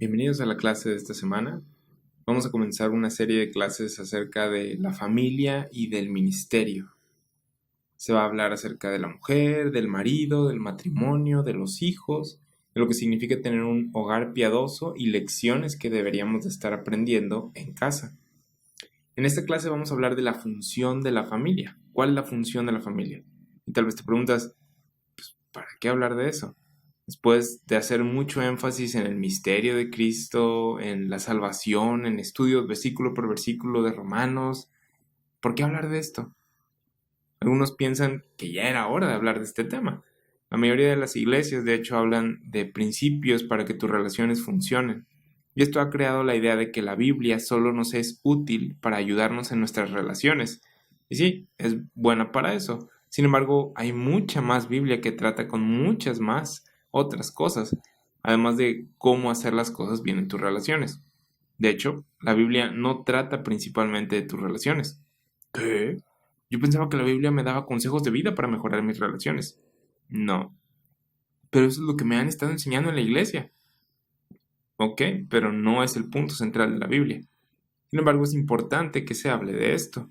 Bienvenidos a la clase de esta semana. Vamos a comenzar una serie de clases acerca de la familia y del ministerio. Se va a hablar acerca de la mujer, del marido, del matrimonio, de los hijos, de lo que significa tener un hogar piadoso y lecciones que deberíamos de estar aprendiendo en casa. En esta clase vamos a hablar de la función de la familia. ¿Cuál es la función de la familia? Y tal vez te preguntas, pues, ¿para qué hablar de eso? Después de hacer mucho énfasis en el misterio de Cristo, en la salvación, en estudios versículo por versículo de Romanos, ¿por qué hablar de esto? Algunos piensan que ya era hora de hablar de este tema. La mayoría de las iglesias, de hecho, hablan de principios para que tus relaciones funcionen. Y esto ha creado la idea de que la Biblia solo nos es útil para ayudarnos en nuestras relaciones. Y sí, es buena para eso. Sin embargo, hay mucha más Biblia que trata con muchas más otras cosas, además de cómo hacer las cosas bien en tus relaciones. De hecho, la Biblia no trata principalmente de tus relaciones. ¿Qué? Yo pensaba que la Biblia me daba consejos de vida para mejorar mis relaciones. No, pero eso es lo que me han estado enseñando en la iglesia. Ok, pero no es el punto central de la Biblia. Sin embargo, es importante que se hable de esto.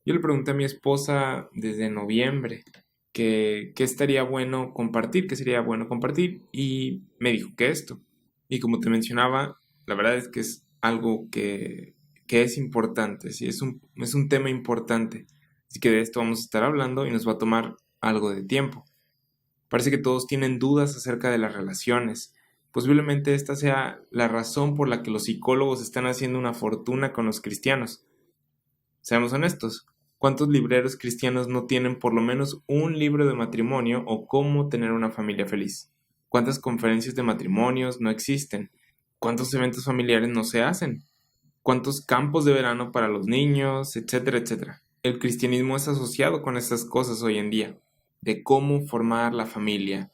Yo le pregunté a mi esposa desde noviembre qué estaría bueno compartir, qué sería bueno compartir, y me dijo que esto. Y como te mencionaba, la verdad es que es algo que es importante, sí, es un tema importante. Así que de esto vamos a estar hablando y nos va a tomar algo de tiempo. Parece que todos tienen dudas acerca de las relaciones. Posiblemente esta sea la razón por la que los psicólogos están haciendo una fortuna con los cristianos. Seamos honestos, ¿cuántos libreros cristianos no tienen por lo menos un libro de matrimonio o cómo tener una familia feliz? ¿Cuántas conferencias de matrimonios no existen? ¿Cuántos eventos familiares no se hacen? ¿Cuántos campos de verano para los niños, etcétera, etcétera? El cristianismo es asociado con estas cosas hoy en día, de cómo formar la familia,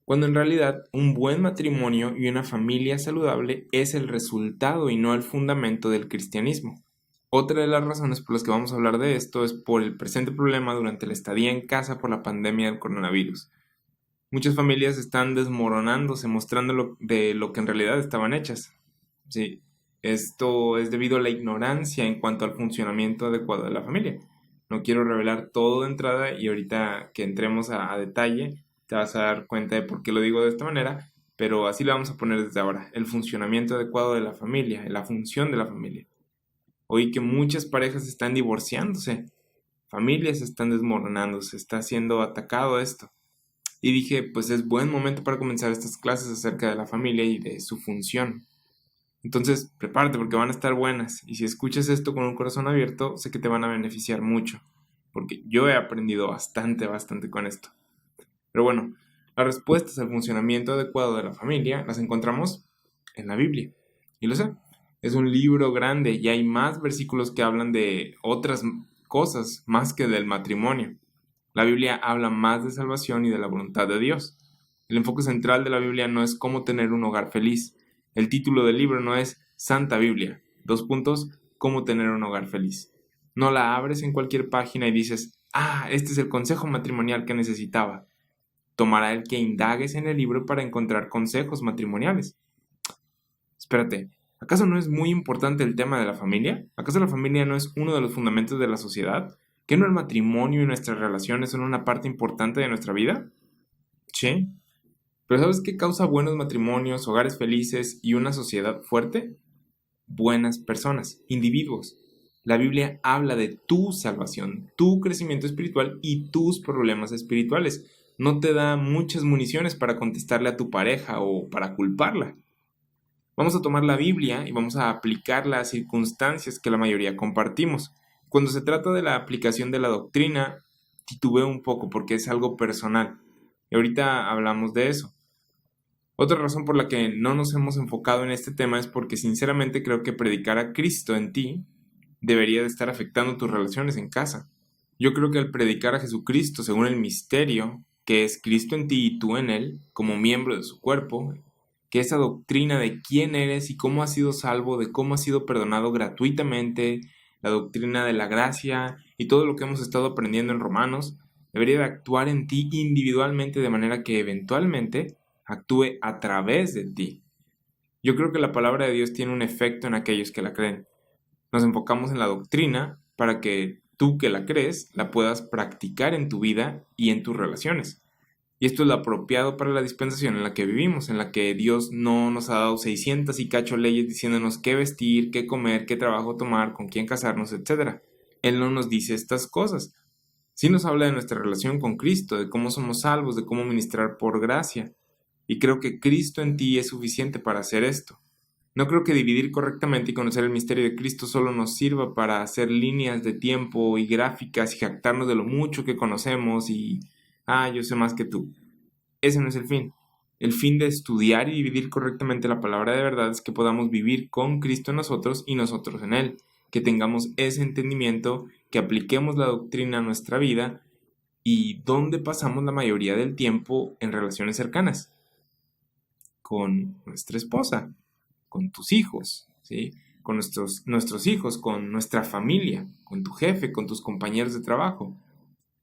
cuando en realidad un buen matrimonio y una familia saludable es el resultado y no el fundamento del cristianismo. Otra de las razones por las que vamos a hablar de esto es por el presente problema durante la estadía en casa por la pandemia del coronavirus. Muchas familias están desmoronándose, mostrando de lo que en realidad estaban hechas. Sí, esto es debido a la ignorancia en cuanto al funcionamiento adecuado de la familia. No quiero revelar todo de entrada y ahorita que entremos a detalle te vas a dar cuenta de por qué lo digo de esta manera, pero así lo vamos a poner desde ahora. El funcionamiento adecuado de la familia, la función de la familia. Oí que muchas parejas están divorciándose, familias están desmoronándose, está siendo atacado esto. Y dije, pues es buen momento para comenzar estas clases acerca de la familia y de su función. Entonces, prepárate porque van a estar buenas. Y si escuchas esto con un corazón abierto, sé que te van a beneficiar mucho. Porque yo he aprendido bastante con esto. Pero bueno, las respuestas al funcionamiento adecuado de la familia las encontramos en la Biblia. Y lo sé, es un libro grande y hay más versículos que hablan de otras cosas más que del matrimonio. La Biblia habla más de salvación y de la voluntad de Dios. El enfoque central de la Biblia no es cómo tener un hogar feliz. El título del libro no es Santa Biblia. Dos puntos, cómo tener un hogar feliz. No la abres en cualquier página y dices, este es el consejo matrimonial que necesitaba. Tomará el que indagues en el libro para encontrar consejos matrimoniales. Espérate, ¿acaso no es muy importante el tema de la familia? ¿Acaso la familia no es uno de los fundamentos de la sociedad? ¿Que no el matrimonio y nuestras relaciones son una parte importante de nuestra vida? Sí. ¿Pero sabes qué causa buenos matrimonios, hogares felices y una sociedad fuerte? Buenas personas, individuos. La Biblia habla de tu salvación, tu crecimiento espiritual y tus problemas espirituales. No te da muchas municiones para contestarle a tu pareja o para culparla. Vamos a tomar la Biblia y vamos a aplicarla a circunstancias que la mayoría compartimos. Cuando se trata de la aplicación de la doctrina, titubeo un poco porque es algo personal. Y ahorita hablamos de eso. Otra razón por la que no nos hemos enfocado en este tema es porque sinceramente creo que predicar a Cristo en ti debería de estar afectando tus relaciones en casa. Yo creo que al predicar a Jesucristo según el misterio, que es Cristo en ti y tú en él, como miembro de su cuerpo, que esa doctrina de quién eres y cómo has sido salvo, de cómo has sido perdonado gratuitamente, la doctrina de la gracia y todo lo que hemos estado aprendiendo en Romanos, debería de actuar en ti individualmente de manera que eventualmente actúe a través de ti. Yo creo que la palabra de Dios tiene un efecto en aquellos que la creen. Nos enfocamos en la doctrina para que tú que la crees la puedas practicar en tu vida y en tus relaciones. Y esto es lo apropiado para la dispensación en la que vivimos, en la que Dios no nos ha dado 600 y cacho leyes diciéndonos qué vestir, qué comer, qué trabajo tomar, con quién casarnos, etc. Él no nos dice estas cosas. Sí nos habla de nuestra relación con Cristo, de cómo somos salvos, de cómo ministrar por gracia. Y creo que Cristo en ti es suficiente para hacer esto. No creo que dividir correctamente y conocer el misterio de Cristo solo nos sirva para hacer líneas de tiempo y gráficas y jactarnos de lo mucho que conocemos y, yo sé más que tú. Ese no es el fin. El fin de estudiar y dividir correctamente la palabra de verdad es que podamos vivir con Cristo en nosotros y nosotros en Él, que tengamos ese entendimiento, que apliquemos la doctrina a nuestra vida y donde pasamos la mayoría del tiempo en relaciones cercanas, con nuestra esposa, con tus hijos, ¿sí? Con nuestros hijos, con nuestra familia, con tu jefe, con tus compañeros de trabajo.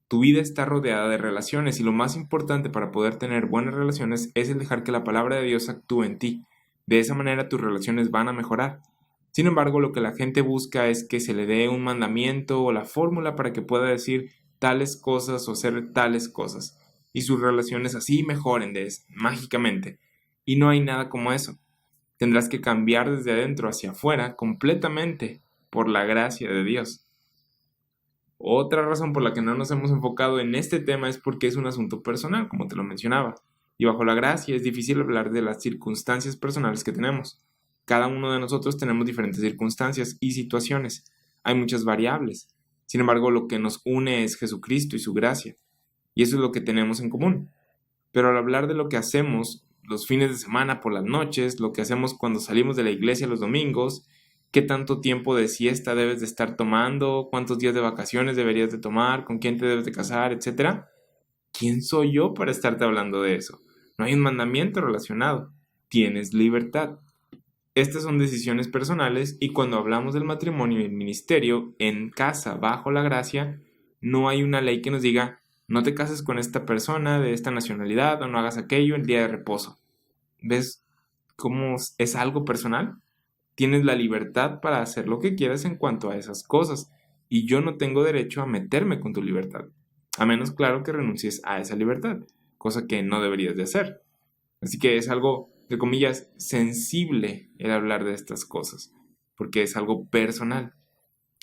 Tu vida está rodeada de relaciones y lo más importante para poder tener buenas relaciones es el dejar que la palabra de Dios actúe en ti. De esa manera tus relaciones van a mejorar. Sin embargo, lo que la gente busca es que se le dé un mandamiento o la fórmula para que pueda decir tales cosas o hacer tales cosas. Y sus relaciones así mejoren mágicamente. Y no hay nada como eso. Tendrás que cambiar desde adentro hacia afuera completamente por la gracia de Dios. Otra razón por la que no nos hemos enfocado en este tema es porque es un asunto personal, como te lo mencionaba. Y bajo la gracia es difícil hablar de las circunstancias personales que tenemos. Cada uno de nosotros tenemos diferentes circunstancias y situaciones. Hay muchas variables. Sin embargo, lo que nos une es Jesucristo y su gracia. Y eso es lo que tenemos en común. Pero al hablar de lo que hacemos los fines de semana por las noches, lo que hacemos cuando salimos de la iglesia los domingos, qué tanto tiempo de siesta debes de estar tomando, cuántos días de vacaciones deberías de tomar, con quién te debes de casar, etc. ¿Quién soy yo para estarte hablando de eso? No hay un mandamiento relacionado. Tienes libertad. Estas son decisiones personales y cuando hablamos del matrimonio y el ministerio en casa bajo la gracia, no hay una ley que nos diga no te cases con esta persona de esta nacionalidad o no hagas aquello el día de reposo. ¿Ves cómo es algo personal? Tienes la libertad para hacer lo que quieras en cuanto a esas cosas y yo no tengo derecho a meterme con tu libertad, a menos claro que renuncies a esa libertad, cosa que no deberías de hacer. Así que es algo, de comillas, sensible el hablar de estas cosas, porque es algo personal.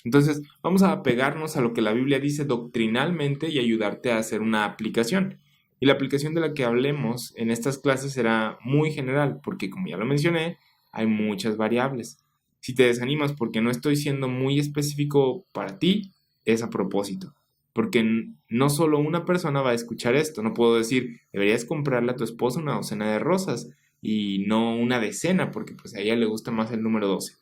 Entonces, vamos a apegarnos a lo que la Biblia dice doctrinalmente y ayudarte a hacer una aplicación. Y la aplicación de la que hablemos en estas clases será muy general, porque como ya lo mencioné, hay muchas variables. Si te desanimas porque no estoy siendo muy específico para ti, es a propósito. Porque no solo una persona va a escuchar esto. No puedo decir, deberías comprarle a tu esposa una docena de rosas y no una decena, porque pues a ella le gusta más el número 12.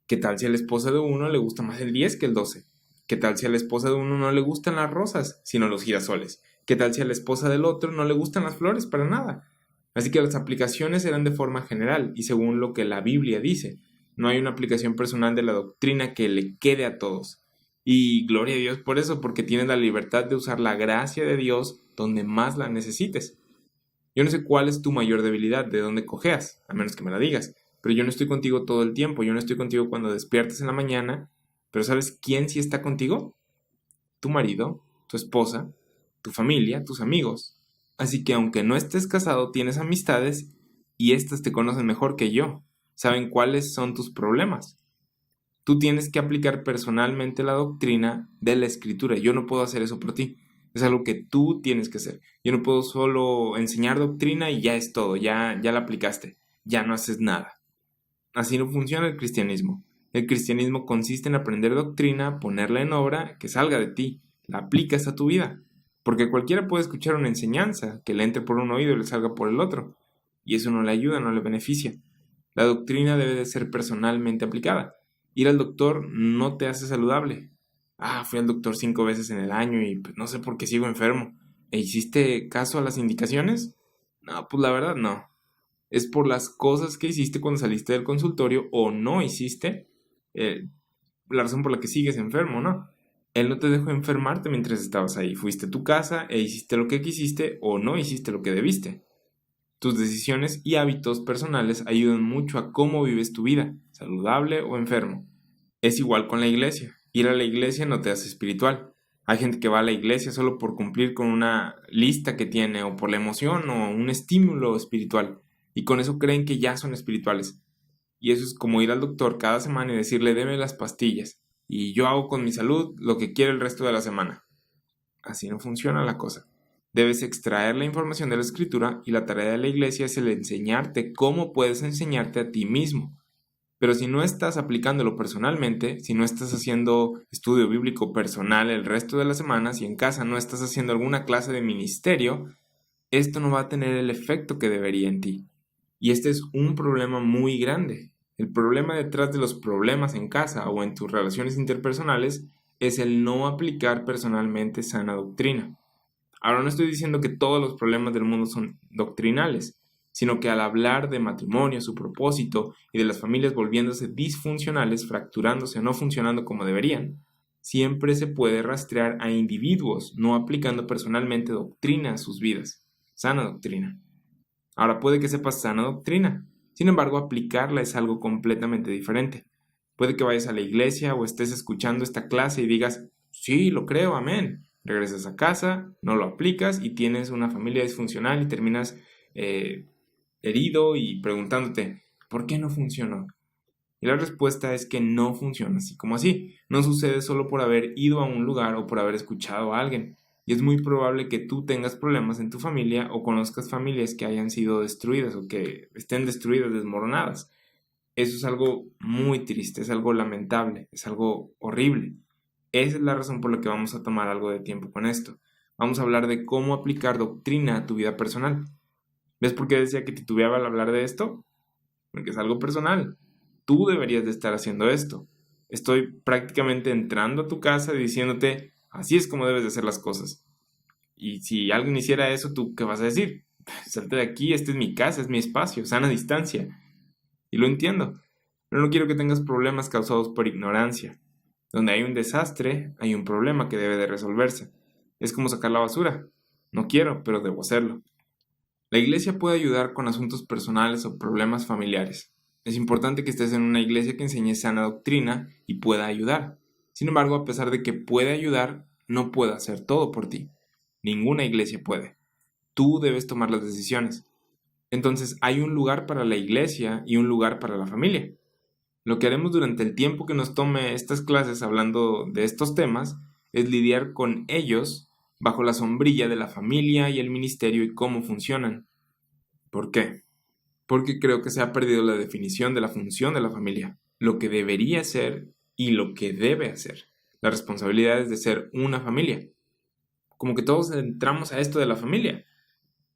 ¿Qué tal si a la esposa de uno le gusta más el 10 que el 12? ¿Qué tal si a la esposa de uno no le gustan las rosas, sino los girasoles? ¿Qué tal si a la esposa del otro no le gustan las flores para nada? Así que las aplicaciones serán de forma general y según lo que la Biblia dice. No hay una aplicación personal de la doctrina que le quede a todos. Y gloria a Dios por eso, porque tienes la libertad de usar la gracia de Dios donde más la necesites. Yo no sé cuál es tu mayor debilidad, de dónde cojeas, a menos que me la digas. Pero yo no estoy contigo todo el tiempo, yo no estoy contigo cuando despiertas en la mañana. Pero ¿sabes quién sí está contigo? Tu marido, tu esposa, tu familia, tus amigos. Así que aunque no estés casado, tienes amistades y éstas te conocen mejor que yo. Saben cuáles son tus problemas. Tú tienes que aplicar personalmente la doctrina de la Escritura. Yo no puedo hacer eso por ti. Es algo que tú tienes que hacer. Yo no puedo solo enseñar doctrina y ya es todo, ya la aplicaste, ya no haces nada. Así no funciona el cristianismo. El cristianismo consiste en aprender doctrina, ponerla en obra, que salga de ti, la aplicas a tu vida. Porque cualquiera puede escuchar una enseñanza, que le entre por un oído y le salga por el otro. Y eso no le ayuda, no le beneficia. La doctrina debe de ser personalmente aplicada. Ir al doctor no te hace saludable. Fui al doctor 5 veces en el año y pues, no sé por qué sigo enfermo. ¿E hiciste caso a las indicaciones? No, pues la verdad no. Es por las cosas que hiciste cuando saliste del consultorio o no hiciste, la razón por la que sigues enfermo, ¿no? Él no te dejó enfermarte mientras estabas ahí. Fuiste a tu casa e hiciste lo que quisiste o no hiciste lo que debiste. Tus decisiones y hábitos personales ayudan mucho a cómo vives tu vida, saludable o enfermo. Es igual con la iglesia. Ir a la iglesia no te hace espiritual. Hay gente que va a la iglesia solo por cumplir con una lista que tiene o por la emoción o un estímulo espiritual y con eso creen que ya son espirituales. Y eso es como ir al doctor cada semana y decirle deme las pastillas y yo hago con mi salud lo que quiero el resto de la semana. Así no funciona la cosa. Debes extraer la información de la escritura y la tarea de la iglesia es el enseñarte cómo puedes enseñarte a ti mismo. Pero si no estás aplicándolo personalmente, si no estás haciendo estudio bíblico personal el resto de la semana, si en casa no estás haciendo alguna clase de ministerio, esto no va a tener el efecto que debería en ti. Y este es un problema muy grande. El problema detrás de los problemas en casa o en tus relaciones interpersonales es el no aplicar personalmente sana doctrina. Ahora no estoy diciendo que todos los problemas del mundo son doctrinales, sino que al hablar de matrimonio, su propósito y de las familias volviéndose disfuncionales, fracturándose o no funcionando como deberían, siempre se puede rastrear a individuos no aplicando personalmente doctrina a sus vidas, sana doctrina. Ahora puede que sepas sana doctrina, sin embargo aplicarla es algo completamente diferente. Puede que vayas a la iglesia o estés escuchando esta clase y digas, sí, lo creo, amén. Regresas a casa, no lo aplicas y tienes una familia disfuncional y terminas herido y preguntándote, ¿por qué no funcionó? Y la respuesta es que no funciona así como así. No sucede solo por haber ido a un lugar o por haber escuchado a alguien. Y es muy probable que tú tengas problemas en tu familia o conozcas familias que hayan sido destruidas o que estén destruidas, desmoronadas. Eso es algo muy triste, es algo lamentable, es algo horrible. Esa es la razón por la que vamos a tomar algo de tiempo con esto. Vamos a hablar de cómo aplicar doctrina a tu vida personal. ¿Ves por qué decía que titubeaba al hablar de esto? Porque es algo personal. Tú deberías de estar haciendo esto. Estoy prácticamente entrando a tu casa y diciéndote, así es como debes de hacer las cosas. Y si alguien hiciera eso, ¿tú qué vas a decir? Salte de aquí, esta es mi casa, es mi espacio, sana distancia. Y lo entiendo, pero no quiero que tengas problemas causados por ignorancia. Donde hay un desastre, hay un problema que debe de resolverse. Es como sacar la basura. No quiero, pero debo hacerlo. La iglesia puede ayudar con asuntos personales o problemas familiares. Es importante que estés en una iglesia que enseñe sana doctrina y pueda ayudar. Sin embargo, a pesar de que puede ayudar, no puede hacer todo por ti. Ninguna iglesia puede. Tú debes tomar las decisiones. Entonces, hay un lugar para la iglesia y un lugar para la familia. Lo que haremos durante el tiempo que nos tome estas clases hablando de estos temas es lidiar con ellos bajo la sombrilla de la familia y el ministerio y cómo funcionan. ¿Por qué? Porque creo que se ha perdido la definición de la función de la familia, lo que debería ser y lo que debe hacer, las responsabilidades de ser una familia. Como que todos entramos a esto de la familia.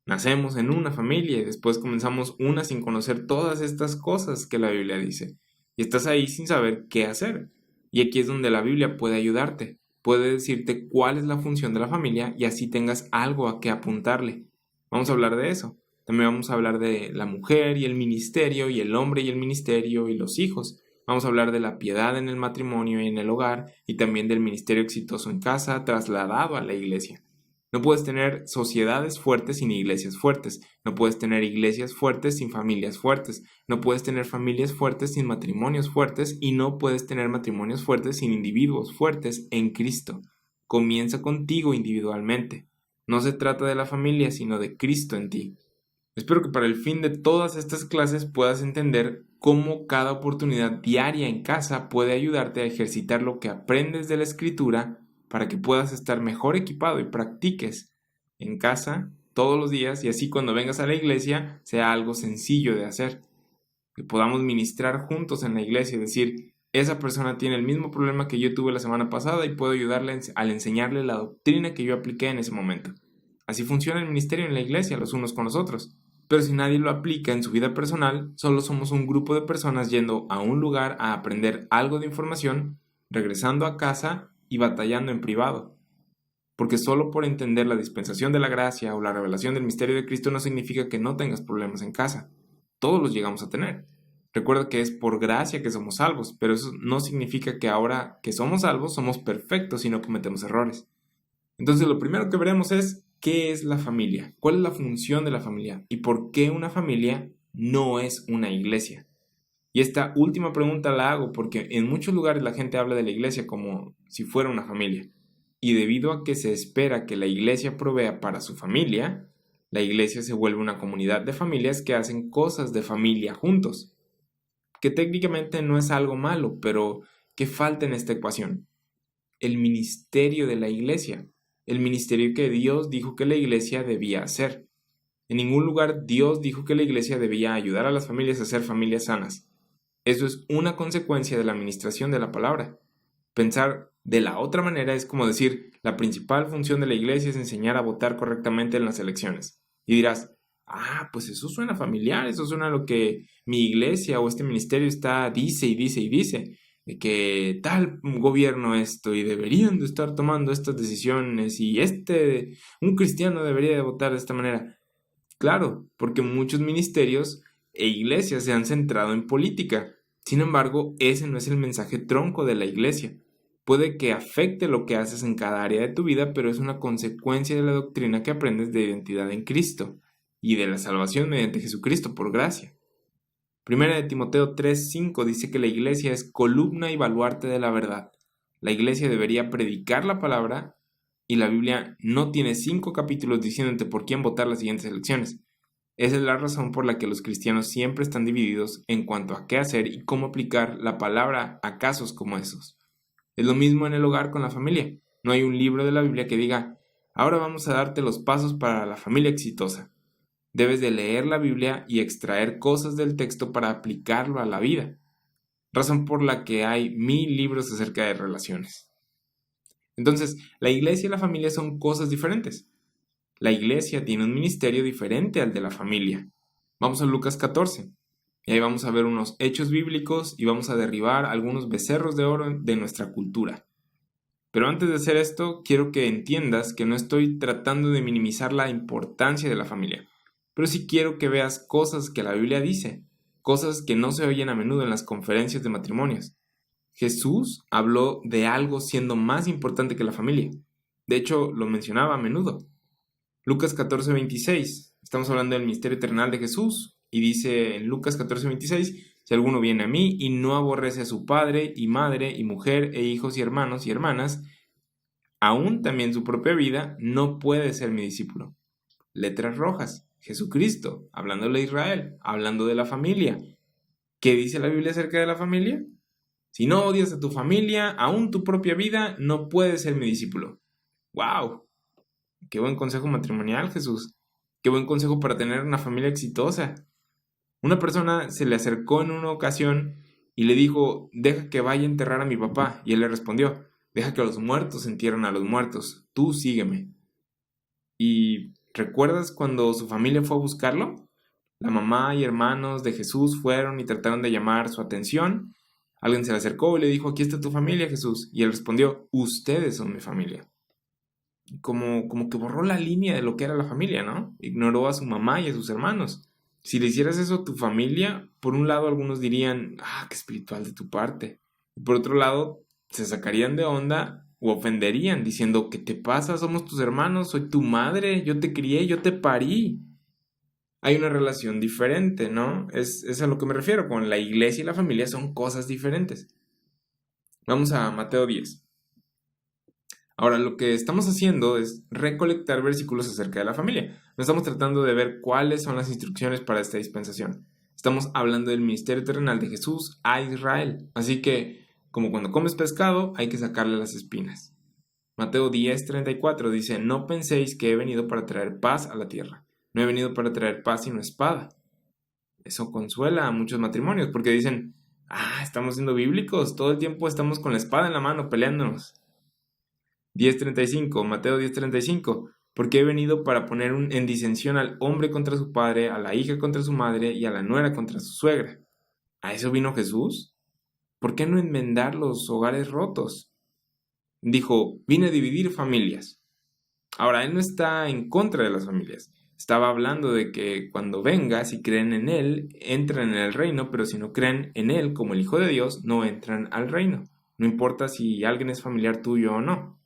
Nacemos en una familia y después comenzamos una sin conocer todas estas cosas que la Biblia dice. Y estás ahí sin saber qué hacer. Y aquí es donde la Biblia puede ayudarte. Puede decirte cuál es la función de la familia y así tengas algo a qué apuntarle. Vamos a hablar de eso. También vamos a hablar de la mujer y el ministerio y el hombre y el ministerio y los hijos. Vamos a hablar de la piedad en el matrimonio y en el hogar y también del ministerio exitoso en casa trasladado a la iglesia. No puedes tener sociedades fuertes sin iglesias fuertes. No puedes tener iglesias fuertes sin familias fuertes. No puedes tener familias fuertes sin matrimonios fuertes. Y no puedes tener matrimonios fuertes sin individuos fuertes en Cristo. Comienza contigo individualmente. No se trata de la familia, sino de Cristo en ti. Espero que para el fin de todas estas clases puedas entender cómo cada oportunidad diaria en casa puede ayudarte a ejercitar lo que aprendes de la Escritura para que puedas estar mejor equipado y practiques en casa todos los días y así cuando vengas a la iglesia sea algo sencillo de hacer. Que podamos ministrar juntos en la iglesia y decir, esa persona tiene el mismo problema que yo tuve la semana pasada y puedo ayudarle al enseñarle la doctrina que yo apliqué en ese momento. Así funciona el ministerio en la iglesia, los unos con los otros. Pero si nadie lo aplica en su vida personal, solo somos un grupo de personas yendo a un lugar a aprender algo de información, regresando a casa y batallando en privado. Porque solo por entender la dispensación de la gracia o la revelación del misterio de Cristo no significa que no tengas problemas en casa. Todos los llegamos a tener. Recuerda que es por gracia que somos salvos, pero eso no significa que ahora que somos salvos somos perfectos y no cometemos errores. Entonces lo primero que veremos es ¿qué es la familia? ¿Cuál es la función de la familia? ¿Y por qué una familia no es una iglesia? Y esta última pregunta la hago porque en muchos lugares la gente habla de la iglesia como si fuera una familia. Y debido a que se espera que la iglesia provea para su familia, la iglesia se vuelve una comunidad de familias que hacen cosas de familia juntos. Que técnicamente no es algo malo, pero ¿qué falta en esta ecuación? El ministerio de la iglesia. El ministerio que Dios dijo que la iglesia debía hacer. En ningún lugar Dios dijo que la iglesia debía ayudar a las familias a ser familias sanas. Eso es una consecuencia de la administración de la palabra. Pensar de la otra manera es como decir, la principal función de la iglesia es enseñar a votar correctamente en las elecciones. Y dirás, pues eso suena familiar, eso suena a lo que mi iglesia o este ministerio dice y dice y dice, de que tal gobierno esto y deberían de estar tomando estas decisiones y un cristiano debería de votar de esta manera. Claro, porque muchos ministerios e iglesias se han centrado en política. Sin embargo, ese no es el mensaje tronco de la iglesia. Puede que afecte lo que haces en cada área de tu vida, pero es una consecuencia de la doctrina que aprendes de identidad en Cristo y de la salvación mediante Jesucristo por gracia. Primera de Timoteo 3:5 dice que la iglesia es columna y baluarte de la verdad. La iglesia debería predicar la palabra y la Biblia no tiene 5 capítulos diciéndote por quién votar las siguientes elecciones. Esa es la razón por la que los cristianos siempre están divididos en cuanto a qué hacer y cómo aplicar la palabra a casos como esos. Es lo mismo en el hogar con la familia. No hay un libro de la Biblia que diga, ahora vamos a darte los pasos para la familia exitosa. Debes de leer la Biblia y extraer cosas del texto para aplicarlo a la vida. Razón por la que hay 1000 libros acerca de relaciones. Entonces, la iglesia y la familia son cosas diferentes. La iglesia tiene un ministerio diferente al de la familia. Vamos a Lucas 14. Y ahí vamos a ver unos hechos bíblicos y vamos a derribar algunos becerros de oro de nuestra cultura. Pero antes de hacer esto, quiero que entiendas que no estoy tratando de minimizar la importancia de la familia, pero sí quiero que veas cosas que la Biblia dice, cosas que no se oyen a menudo en las conferencias de matrimonios. Jesús habló de algo siendo más importante que la familia. De hecho, lo mencionaba a menudo. Lucas 14:26. Estamos hablando del misterio terrenal de Jesús. Y dice en Lucas 14:26, si alguno viene a mí y no aborrece a su padre y madre y mujer e hijos y hermanos y hermanas, aún también su propia vida, no puede ser mi discípulo. Letras rojas. Jesucristo, hablándole a Israel, hablando de la familia. ¿Qué dice la Biblia acerca de la familia? Si no odias a tu familia, aún tu propia vida, no puedes ser mi discípulo. ¡Wow! ¡Qué buen consejo matrimonial, Jesús! ¡Qué buen consejo para tener una familia exitosa! Una persona se le acercó en una ocasión y le dijo, deja que vaya a enterrar a mi papá. Y él le respondió, deja que los muertos entierren a los muertos, tú sígueme. ¿Y recuerdas cuando su familia fue a buscarlo? La mamá y hermanos de Jesús fueron y trataron de llamar su atención. Alguien se le acercó y le dijo, aquí está tu familia, Jesús. Y él respondió, ustedes son mi familia. Como que borró la línea de lo que era la familia, ¿no? Ignoró a su mamá y a sus hermanos. Si le hicieras eso a tu familia, por un lado algunos dirían, qué espiritual de tu parte. Y por otro lado, se sacarían de onda o ofenderían diciendo, ¿qué te pasa? Somos tus hermanos, soy tu madre, yo te crié, yo te parí. Hay una relación diferente, ¿no? Es a lo que me refiero, con la iglesia y la familia son cosas diferentes. Vamos a Mateo 10. Ahora, lo que estamos haciendo es recolectar versículos acerca de la familia. No estamos tratando de ver cuáles son las instrucciones para esta dispensación. Estamos hablando del ministerio terrenal de Jesús a Israel. Así que, como cuando comes pescado, hay que sacarle las espinas. Mateo 10:34 dice, no penséis que he venido para traer paz a la tierra. No he venido para traer paz sino espada. Eso consuela a muchos matrimonios porque dicen, estamos siendo bíblicos, todo el tiempo estamos con la espada en la mano peleándonos. 10:35, Mateo 10:35, porque he venido para poner en disensión al hombre contra su padre, a la hija contra su madre y a la nuera contra su suegra. ¿A eso vino Jesús? ¿Por qué no enmendar los hogares rotos? Dijo, vine a dividir familias. Ahora, él no está en contra de las familias. Estaba hablando de que cuando venga, si creen en él, entran en el reino, pero si no creen en él como el Hijo de Dios, no entran al reino. No importa si alguien es familiar tuyo o no.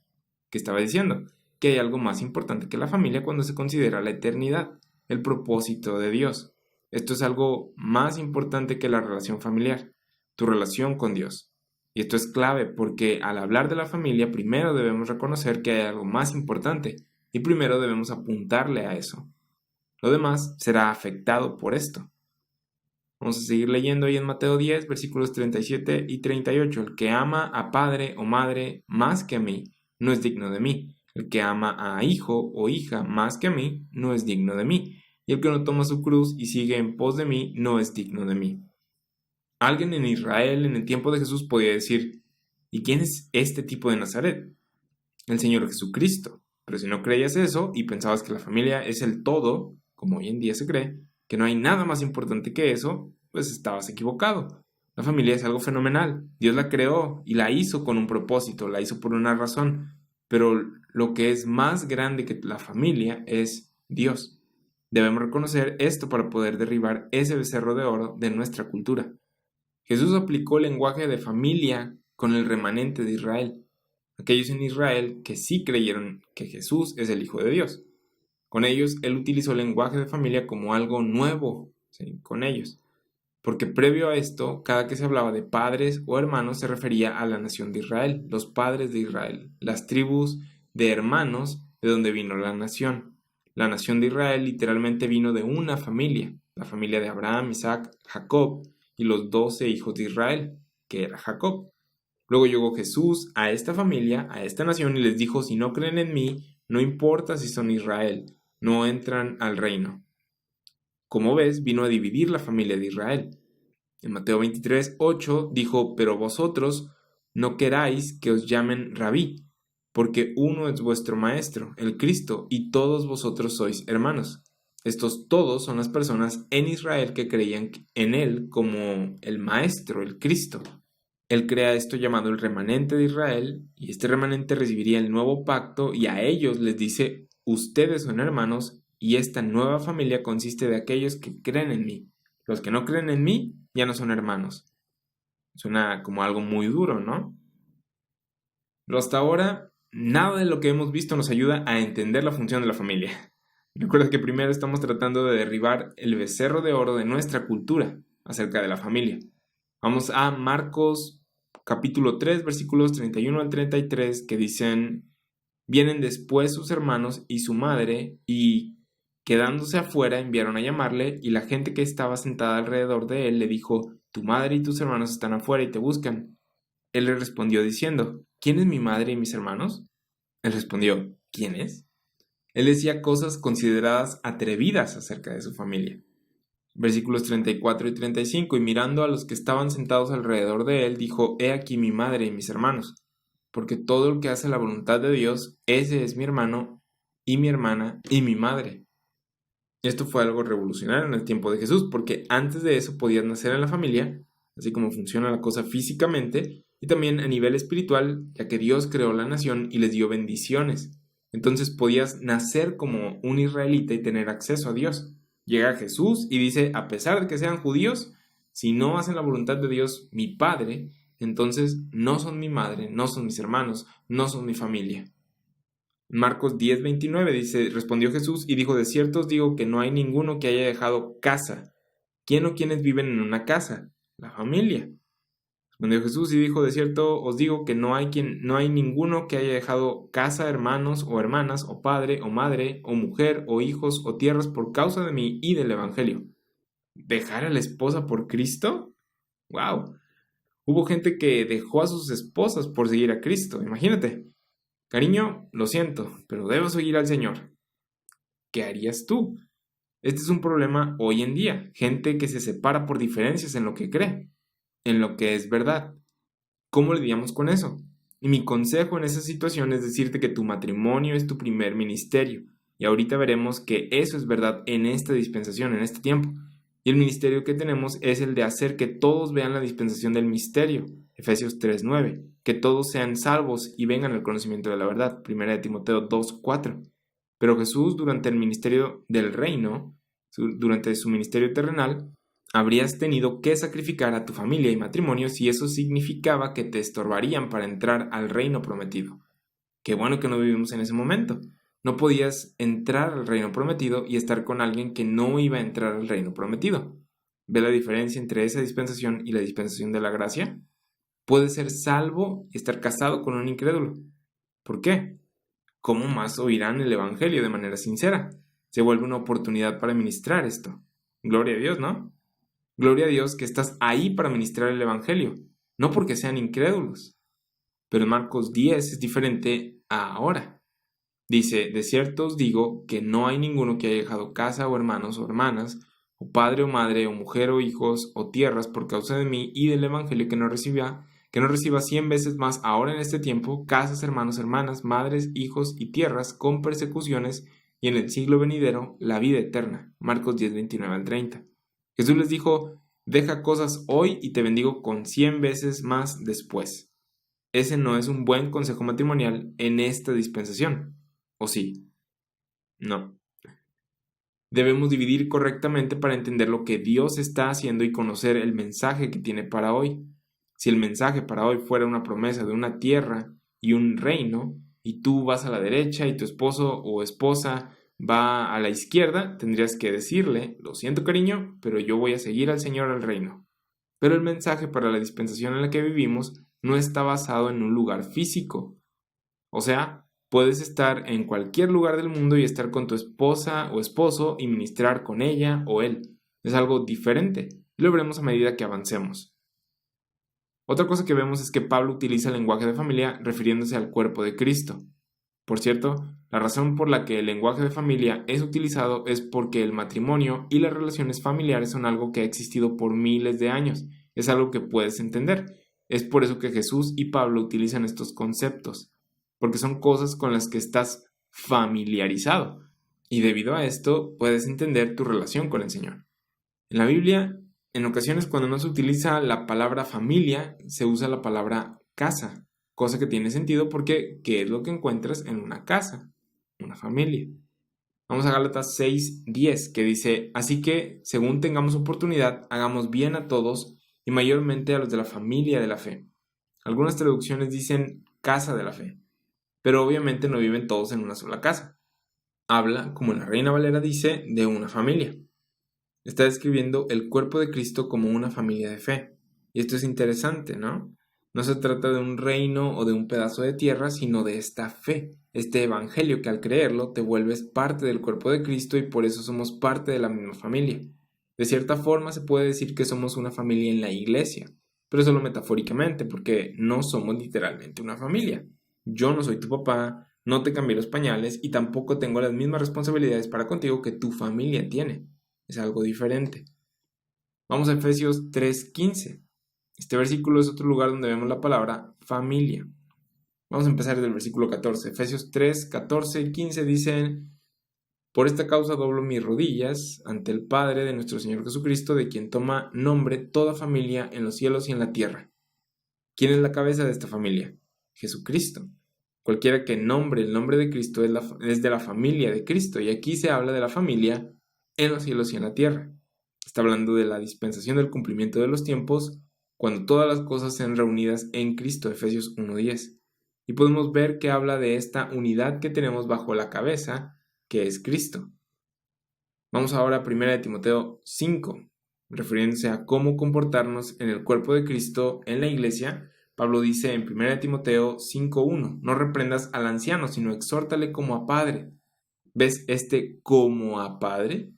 ¿Qué estaba diciendo? que hay algo más importante que la familia cuando se considera la eternidad, el propósito de Dios. Esto es algo más importante que la relación familiar, tu relación con Dios. Y esto es clave porque al hablar de la familia, primero debemos reconocer que hay algo más importante y primero debemos apuntarle a eso. Lo demás será afectado por esto. Vamos a seguir leyendo ahí en Mateo 10, versículos 37 y 38. El que ama a padre o madre más que a mí, no es digno de mí. El que ama a hijo o hija más que a mí, no es digno de mí. Y el que no toma su cruz y sigue en pos de mí, no es digno de mí. Alguien en Israel en el tiempo de Jesús podía decir, ¿y quién es este tipo de Nazaret? El Señor Jesucristo. Pero si no creías eso y pensabas que la familia es el todo, como hoy en día se cree, que no hay nada más importante que eso, pues estabas equivocado. La familia es algo fenomenal. Dios la creó y la hizo con un propósito, la hizo por una razón. Pero lo que es más grande que la familia es Dios. Debemos reconocer esto para poder derribar ese becerro de oro de nuestra cultura. Jesús aplicó el lenguaje de familia con el remanente de Israel, aquellos en Israel que sí creyeron que Jesús es el Hijo de Dios. Con ellos, él utilizó el lenguaje de familia como algo nuevo, ¿sí? Con ellos. Porque previo a esto, cada que se hablaba de padres o hermanos se refería a la nación de Israel, los padres de Israel, las tribus de hermanos de donde vino la nación. La nación de Israel literalmente vino de una familia, la familia de Abraham, Isaac, Jacob y los 12 hijos de Israel, que era Jacob. Luego llegó Jesús a esta familia, a esta nación, y les dijo, si no creen en mí, no importa si son Israel, no entran al reino. Como ves, vino a dividir la familia de Israel. En Mateo 23, 8 dijo, pero vosotros no queráis que os llamen rabí, porque uno es vuestro maestro, el Cristo, y todos vosotros sois hermanos. Estos todos son las personas en Israel que creían en él como el maestro, el Cristo. Él crea esto llamado el remanente de Israel, y este remanente recibiría el nuevo pacto y a ellos les dice, ustedes son hermanos y esta nueva familia consiste de aquellos que creen en mí. Los que no creen en mí ya no son hermanos. Suena como algo muy duro, ¿no? Pero hasta ahora, nada de lo que hemos visto nos ayuda a entender la función de la familia. Recuerda que primero estamos tratando de derribar el becerro de oro de nuestra cultura acerca de la familia. Vamos a Marcos capítulo 3, versículos 31 al 33, que dicen, vienen después sus hermanos y su madre, y quedándose afuera enviaron a llamarle, y la gente que estaba sentada alrededor de él le dijo, tu madre y tus hermanos están afuera y te buscan. Él le respondió diciendo, ¿quién es mi madre y mis hermanos? Él respondió, ¿quién es? Él decía cosas consideradas atrevidas acerca de su familia. Versículos 34 y 35, y mirando a los que estaban sentados alrededor de él, dijo, he aquí mi madre y mis hermanos, porque todo el que hace la voluntad de Dios, ese es mi hermano, y mi hermana, y mi madre. Esto fue algo revolucionario en el tiempo de Jesús, porque antes de eso podías nacer en la familia, así como funciona la cosa físicamente, y también a nivel espiritual, ya que Dios creó la nación y les dio bendiciones. Entonces podías nacer como un israelita y tener acceso a Dios. Llega Jesús y dice, a pesar de que sean judíos, si no hacen la voluntad de Dios, mi Padre, entonces no son mi madre, no son mis hermanos, no son mi familia. Marcos 10:29 dice, respondió Jesús y dijo, de cierto os digo que no hay ninguno que haya dejado casa. ¿Quién o quiénes viven en una casa? La familia. Respondió Jesús y dijo, de cierto os digo que no hay ninguno que haya dejado casa, hermanos o hermanas, o padre o madre, o mujer, o hijos, o tierras por causa de mí y del Evangelio. ¿Dejar a la esposa por Cristo? ¡Wow! Hubo gente que dejó a sus esposas por seguir a Cristo, imagínate. Cariño, lo siento, pero debo seguir al Señor. ¿Qué harías tú? Este es un problema hoy en día. Gente que se separa por diferencias en lo que cree, en lo que es verdad. ¿Cómo lidiamos con eso? Y mi consejo en esa situación es decirte que tu matrimonio es tu primer ministerio. Y ahorita veremos que eso es verdad en esta dispensación, en este tiempo. Y el ministerio que tenemos es el de hacer que todos vean la dispensación del misterio. Efesios 3:9. Que todos sean salvos y vengan al conocimiento de la verdad. 1 Timoteo 2:4. Pero Jesús, durante el ministerio del reino, durante su ministerio terrenal, habrías tenido que sacrificar a tu familia y matrimonio si eso significaba que te estorbarían para entrar al reino prometido. Qué bueno que no vivimos en ese momento. No podías entrar al reino prometido y estar con alguien que no iba a entrar al reino prometido. ¿Ve la diferencia entre esa dispensación y la dispensación de la gracia? Puedes ser salvo y estar casado con un incrédulo. ¿Por qué? ¿Cómo más oirán el Evangelio de manera sincera? Se vuelve una oportunidad para ministrar esto. Gloria a Dios, ¿no? Gloria a Dios que estás ahí para ministrar el Evangelio, no porque sean incrédulos. Pero en Marcos 10 es diferente a ahora. Dice, de cierto os digo que no hay ninguno que haya dejado casa o hermanos o hermanas, o padre o madre, o mujer o hijos, o tierras por causa de mí y del Evangelio que no reciba 100 veces más ahora en este tiempo, casas, hermanos, hermanas, madres, hijos y tierras con persecuciones, y en el siglo venidero la vida eterna. Marcos 10, 29 al 30. Jesús les dijo, deja cosas hoy y te bendigo con 100 veces más después. Ese no es un buen consejo matrimonial en esta dispensación. ¿O sí? No. Debemos dividir correctamente para entender lo que Dios está haciendo y conocer el mensaje que tiene para hoy. Si el mensaje para hoy fuera una promesa de una tierra y un reino, y tú vas a la derecha y tu esposo o esposa va a la izquierda, tendrías que decirle, lo siento cariño, pero yo voy a seguir al Señor al reino. Pero el mensaje para la dispensación en la que vivimos no está basado en un lugar físico. O sea, puedes estar en cualquier lugar del mundo y estar con tu esposa o esposo y ministrar con ella o él. Es algo diferente. Lo veremos a medida que avancemos. Otra cosa que vemos es que Pablo utiliza el lenguaje de familia refiriéndose al cuerpo de Cristo. Por cierto, la razón por la que el lenguaje de familia es utilizado es porque el matrimonio y las relaciones familiares son algo que ha existido por miles de años. Es algo que puedes entender. Es por eso que Jesús y Pablo utilizan estos conceptos, porque son cosas con las que estás familiarizado. Y debido a esto, puedes entender tu relación con el Señor. En la Biblia, en ocasiones cuando no se utiliza la palabra familia, se usa la palabra casa, cosa que tiene sentido porque ¿qué es lo que encuentras en una casa? Una familia. Vamos a Gálatas 6:10, que dice, así que, según tengamos oportunidad, hagamos bien a todos y mayormente a los de la familia de la fe. Algunas traducciones dicen casa de la fe, pero obviamente no viven todos en una sola casa. Habla, como la Reina Valera dice, de una familia. Está describiendo el cuerpo de Cristo como una familia de fe. Y esto es interesante, ¿no? No se trata de un reino o de un pedazo de tierra, sino de esta fe, este evangelio que al creerlo te vuelves parte del cuerpo de Cristo y por eso somos parte de la misma familia. De cierta forma se puede decir que somos una familia en la iglesia, pero solo metafóricamente, porque no somos literalmente una familia. Yo no soy tu papá, no te cambié los pañales y tampoco tengo las mismas responsabilidades para contigo que tu familia tiene. Es algo diferente. Vamos a Efesios 3:15. Este versículo es otro lugar donde vemos la palabra familia. Vamos a empezar desde el versículo 14. Efesios 3, 14 y 15 dicen, por esta causa doblo mis rodillas ante el Padre de nuestro Señor Jesucristo, de quien toma nombre toda familia en los cielos y en la tierra. ¿Quién es la cabeza de esta familia? Jesucristo. Cualquiera que nombre el nombre de Cristo es de la familia de Cristo, y aquí se habla de la familia en los cielos y en la tierra. Está hablando de la dispensación del cumplimiento de los tiempos, cuando todas las cosas sean reunidas en Cristo, Efesios 1:10. Y podemos ver que habla de esta unidad que tenemos bajo la cabeza, que es Cristo. Vamos ahora a 1 Timoteo 5, refiriéndose a cómo comportarnos en el cuerpo de Cristo en la iglesia. Pablo dice en 1 Timoteo 5:1, no reprendas al anciano, sino exhórtale como a padre. ¿Ves este como a padre?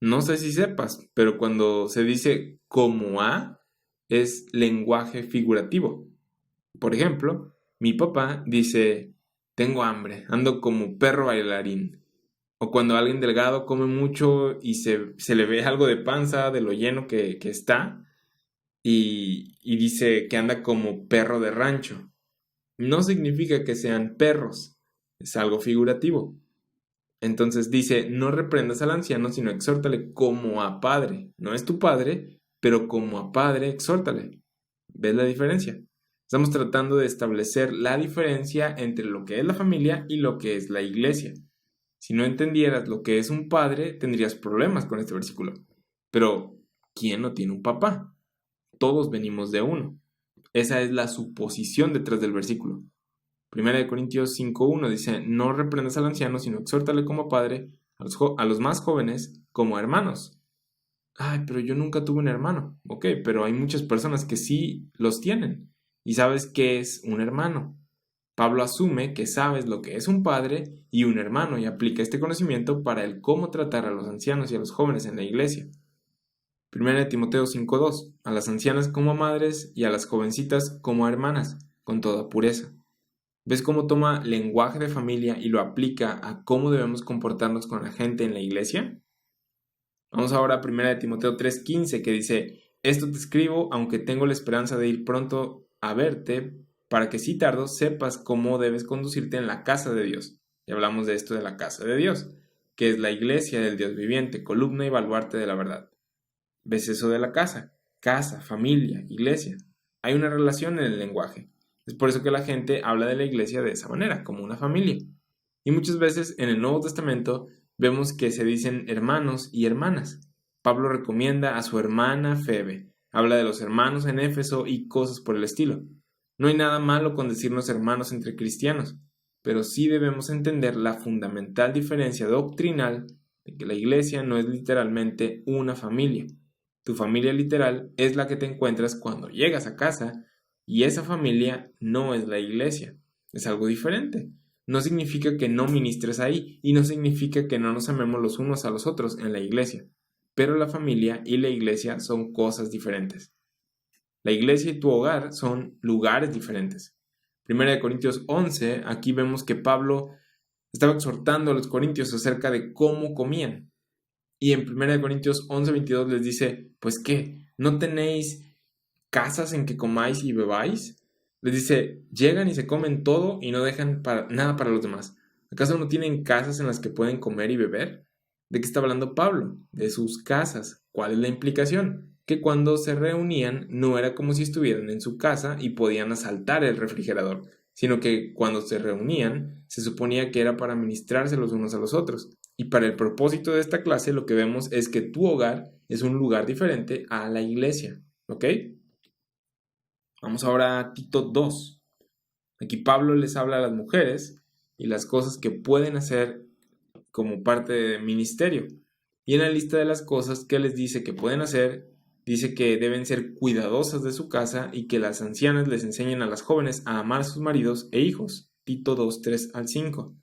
No sé si sepas, pero cuando se dice como a, es lenguaje figurativo. Por ejemplo, mi papá dice, tengo hambre, ando como perro bailarín. O cuando alguien delgado come mucho y se le ve algo de panza de lo lleno que está y dice que anda como perro de rancho. No significa que sean perros, es algo figurativo. Entonces dice, no reprendas al anciano, sino exhórtale como a padre. No es tu padre, pero como a padre, exhórtale. ¿Ves la diferencia? Estamos tratando de establecer la diferencia entre lo que es la familia y lo que es la iglesia. Si no entendieras lo que es un padre, tendrías problemas con este versículo. Pero, ¿quién no tiene un papá? Todos venimos de uno. Esa es la suposición detrás del versículo. Primera de Corintios 5:1 dice, no reprendas al anciano, sino exhórtale como padre, a los más jóvenes como a hermanos. Ay, pero yo nunca tuve un hermano. Ok, pero hay muchas personas que sí los tienen. ¿Y sabes qué es un hermano? Pablo asume que sabes lo que es un padre y un hermano y aplica este conocimiento para el cómo tratar a los ancianos y a los jóvenes en la iglesia. Primera de Timoteo 5:2, a las ancianas como a madres y a las jovencitas como a hermanas, con toda pureza. ¿Ves cómo toma lenguaje de familia y lo aplica a cómo debemos comportarnos con la gente en la iglesia? Vamos ahora a 1 de Timoteo 3:15 que dice, esto te escribo aunque tengo la esperanza de ir pronto a verte para que si tardo sepas cómo debes conducirte en la casa de Dios. Y hablamos de esto de la casa de Dios, que es la iglesia del Dios viviente, columna y baluarte de la verdad. ¿Ves eso de la casa? Casa, familia, iglesia. Hay una relación en el lenguaje. Es por eso que la gente habla de la iglesia de esa manera, como una familia. Y muchas veces en el Nuevo Testamento vemos que se dicen hermanos y hermanas. Pablo recomienda a su hermana Febe, habla de los hermanos en Éfeso y cosas por el estilo. No hay nada malo con decirnos hermanos entre cristianos, pero sí debemos entender la fundamental diferencia doctrinal de que la iglesia no es literalmente una familia. Tu familia literal es la que te encuentras cuando llegas a casa y esa familia no es la iglesia, es algo diferente. No significa que no ministres ahí y no significa que no nos amemos los unos a los otros en la iglesia, pero la familia y la iglesia son cosas diferentes. La iglesia y tu hogar son lugares diferentes. Primera de Corintios 11, aquí vemos que Pablo estaba exhortando a los corintios acerca de cómo comían. Y en Primera de Corintios 11:22 les dice, pues ¿qué? ¿No tenéis casas en que comáis y bebáis? Les dice, llegan y se comen todo y no dejan nada para los demás. ¿Acaso no tienen casas en las que pueden comer y beber? ¿De qué está hablando Pablo? De sus casas. ¿Cuál es la implicación? Que cuando se reunían no era como si estuvieran en su casa y podían asaltar el refrigerador, sino que cuando se reunían se suponía que era para ministrarse los unos a los otros. Y para el propósito de esta clase lo que vemos es que tu hogar es un lugar diferente a la iglesia. ¿Ok? Vamos ahora a Tito 2. Aquí Pablo les habla a las mujeres y las cosas que pueden hacer como parte del ministerio. Y en la lista de las cosas que les dice que pueden hacer, dice que deben ser cuidadosas de su casa y que las ancianas les enseñen a las jóvenes a amar a sus maridos e hijos. Tito 2, 3 al 5.